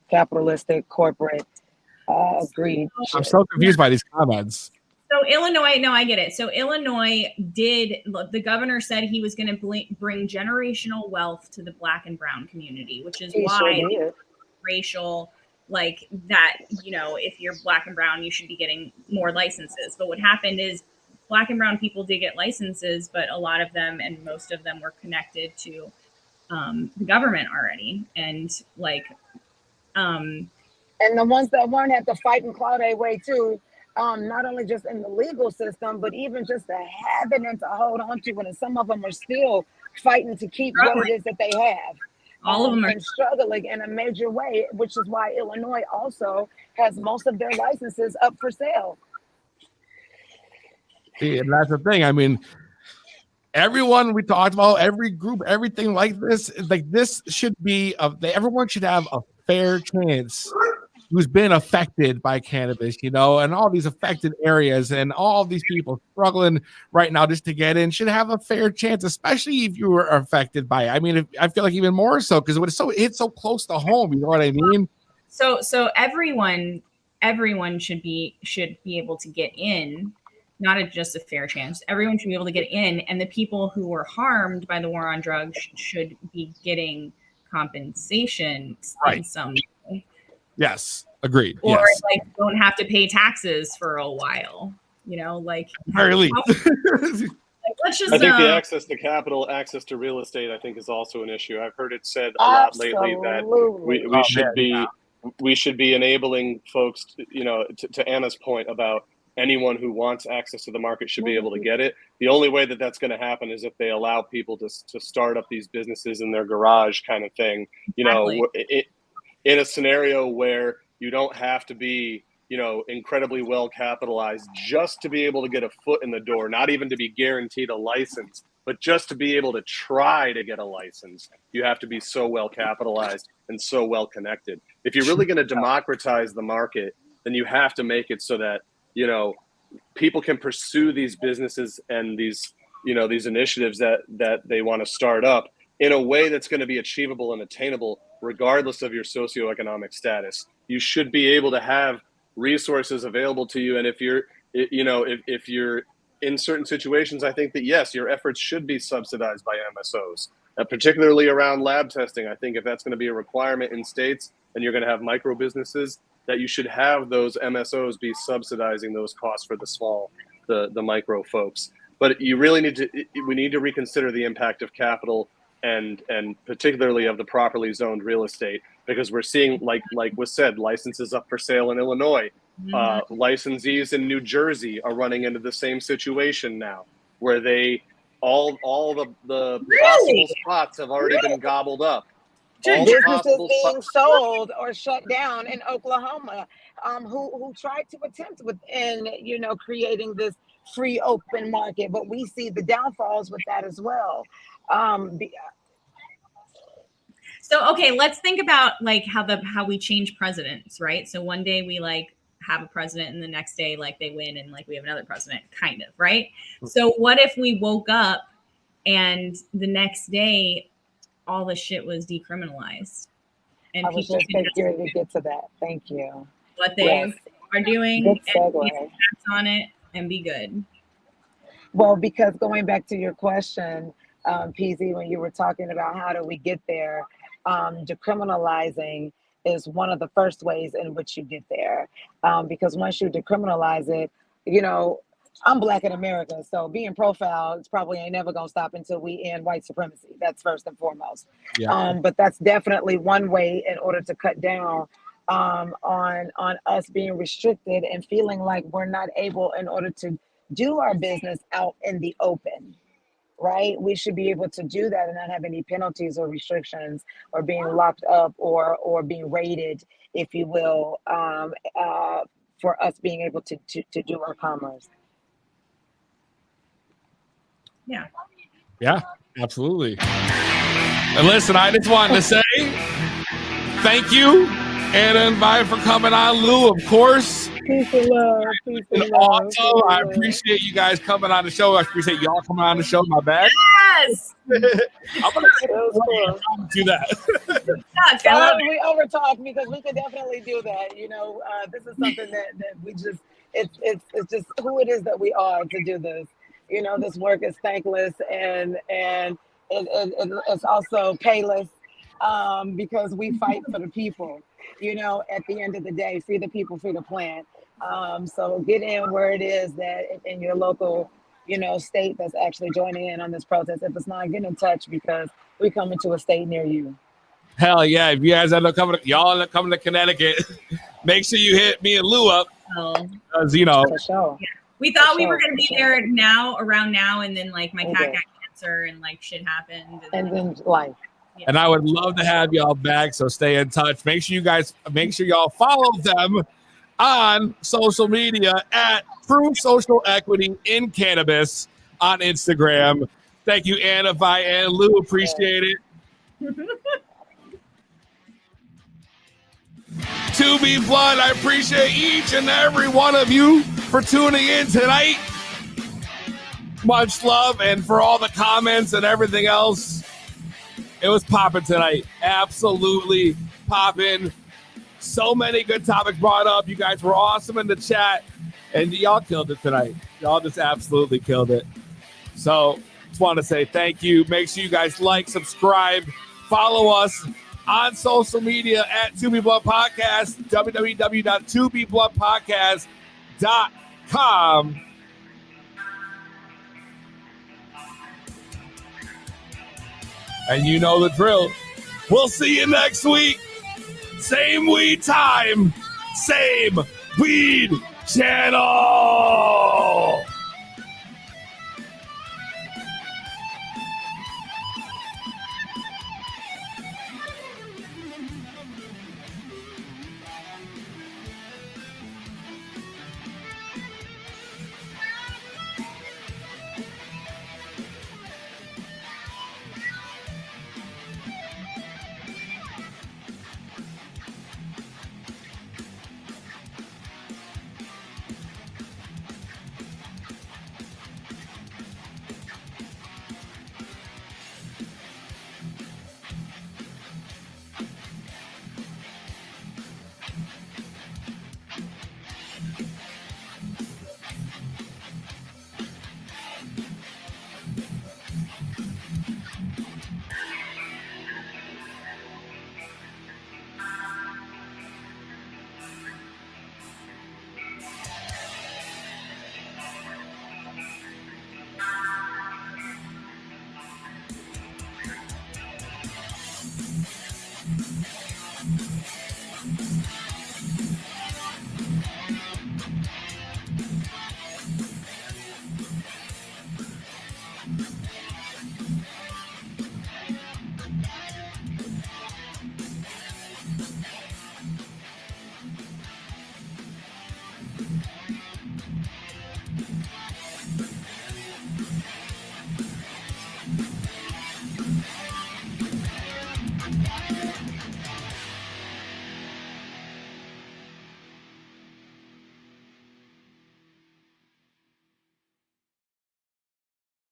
S9: capitalistic corporate greed.
S12: I'm so confused by these comments.
S8: So Illinois, no, I get it. So Illinois the governor said he was going to bring generational wealth to the Black and brown community, which is why racial, like that, if you're Black and brown, you should be getting more licenses. But what happened is Black and brown people did get licenses, but a lot of them and most of them were connected to the government already. And
S9: and the ones that weren't had to fight and claw their way too, not only just in the legal system, but even just to have it and to hold on to it. And some of them are still fighting to keep what it is that they have.
S8: All of them are
S9: struggling in a major way, which is why Illinois also has most of their licenses up for sale.
S12: See, and that's the thing. I mean, everyone we talked about, every group, everything like this, this should be everyone should have a fair chance who's been affected by cannabis, and all these affected areas, and all these people struggling right now just to get in should have a fair chance, especially if you were affected by it. I mean, I feel like even more so because it's so close to home. You know what I mean?
S8: So everyone should be able to get in, not just a fair chance. Everyone should be able to get in, and the people who were harmed by the war on drugs should be getting compensation in some
S12: Yes, agreed.
S8: Or
S12: Yes,
S8: like don't have to pay taxes for a while. Like
S12: very least.
S8: Let's just.
S11: I think the access to capital, access to real estate, I think is also an issue. I've heard it said a lot lately that we should be enabling folks, to Anna's point about anyone who wants access to the market should be able to get it. The only way that that's going to happen is if they allow people to start up these businesses in their garage kind of thing. In a scenario where you don't have to be, incredibly well capitalized just to be able to get a foot in the door, not even to be guaranteed a license, but just to be able to try to get a license. You have to be so well capitalized and so well connected. If you're really going to democratize the market, then you have to make it so that, people can pursue these businesses and these initiatives that they want to start up in a way that's going to be achievable and attainable regardless of your socioeconomic status. You should be able to have resources available to you. And if you're, if you're in certain situations, I think that yes, your efforts should be subsidized by MSOs, particularly around lab testing. I think if that's going to be a requirement in states and you're going to have micro businesses, that you should have those MSOs be subsidizing those costs for the micro folks. But you really we need to reconsider the impact of capital and particularly of the properly zoned real estate, because we're seeing, like was said, licenses up for sale in Illinois. Licensees in New Jersey are running into the same situation now, where all the possible spots have already been gobbled up.
S9: Businesses being sold or shut down in Oklahoma, who tried to attempt within, creating this free open market, but we see the downfalls with that as well.
S8: So, okay, let's think about like how we change presidents, right? So one day we like have a president and the next day like they win and like we have another president, kind of, right? So what if we woke up and the next day all the shit was decriminalized and
S9: I was
S8: people
S9: just thinking to get to that. Thank you.
S8: What they are doing
S9: Good
S8: and
S9: segue.
S8: tax on it and be good.
S9: Well, because going back to your question, Peezy, when you were talking about how do we get there, decriminalizing is one of the first ways in which you get there. Because once you decriminalize it, I'm Black in America, so being profiled probably ain't never gonna stop until we end white supremacy. That's first and foremost.
S12: Yeah.
S9: But that's definitely one way in order to cut down on us being restricted and feeling like we're not able in order to do our business out in the open. Right? We should be able to do that and not have any penalties or restrictions or being locked up or being raided, if you will, for us being able to do our commerce.
S12: Yeah, absolutely. And listen, I just wanted to say thank you, Anna and Vi, for coming on. Lou, of course.
S9: Peace and love. Peace and love.
S12: Awesome. I appreciate you guys coming on the show. I appreciate y'all coming on the show. My bad.
S8: Yes.
S12: I'm gonna do that.
S9: We over talk because we could definitely do that. This is something that we just it's just who it is that we are to do this. This work is thankless and it's also payless because we fight for the people. At the end of the day, free the people, free the plant. So get in where it is that in your local, state that's actually joining in on this protest. If it's not, get in touch because we coming to a state near you.
S12: Hell yeah! If you guys end up coming to Connecticut, make sure you hit me and Lou up. Because
S9: For sure.
S8: Yeah. We thought we were going to be there around now, and then like my cat got cancer and like shit happened.
S9: And then life.
S8: Yeah.
S12: And I would love to have y'all back, so stay in touch. Make sure y'all follow them on social media at True Social Equity in Cannabis on Instagram. Thank you, Anna, Vi, and Lou. Appreciate it. To Be Blood, I appreciate each and every one of you for tuning in tonight. Much love, and for all the comments and everything else. It was popping tonight. Absolutely popping. So many good topics brought up. You guys were awesome in the chat, and y'all killed it tonight. Y'all just absolutely killed it. So just want to say thank you. Make sure you guys like, subscribe, follow us on social media at 2B Blunt Podcast, www.2bbluntpodcast.com. And you know the drill. We'll see you next week. Same weed time, same weed channel.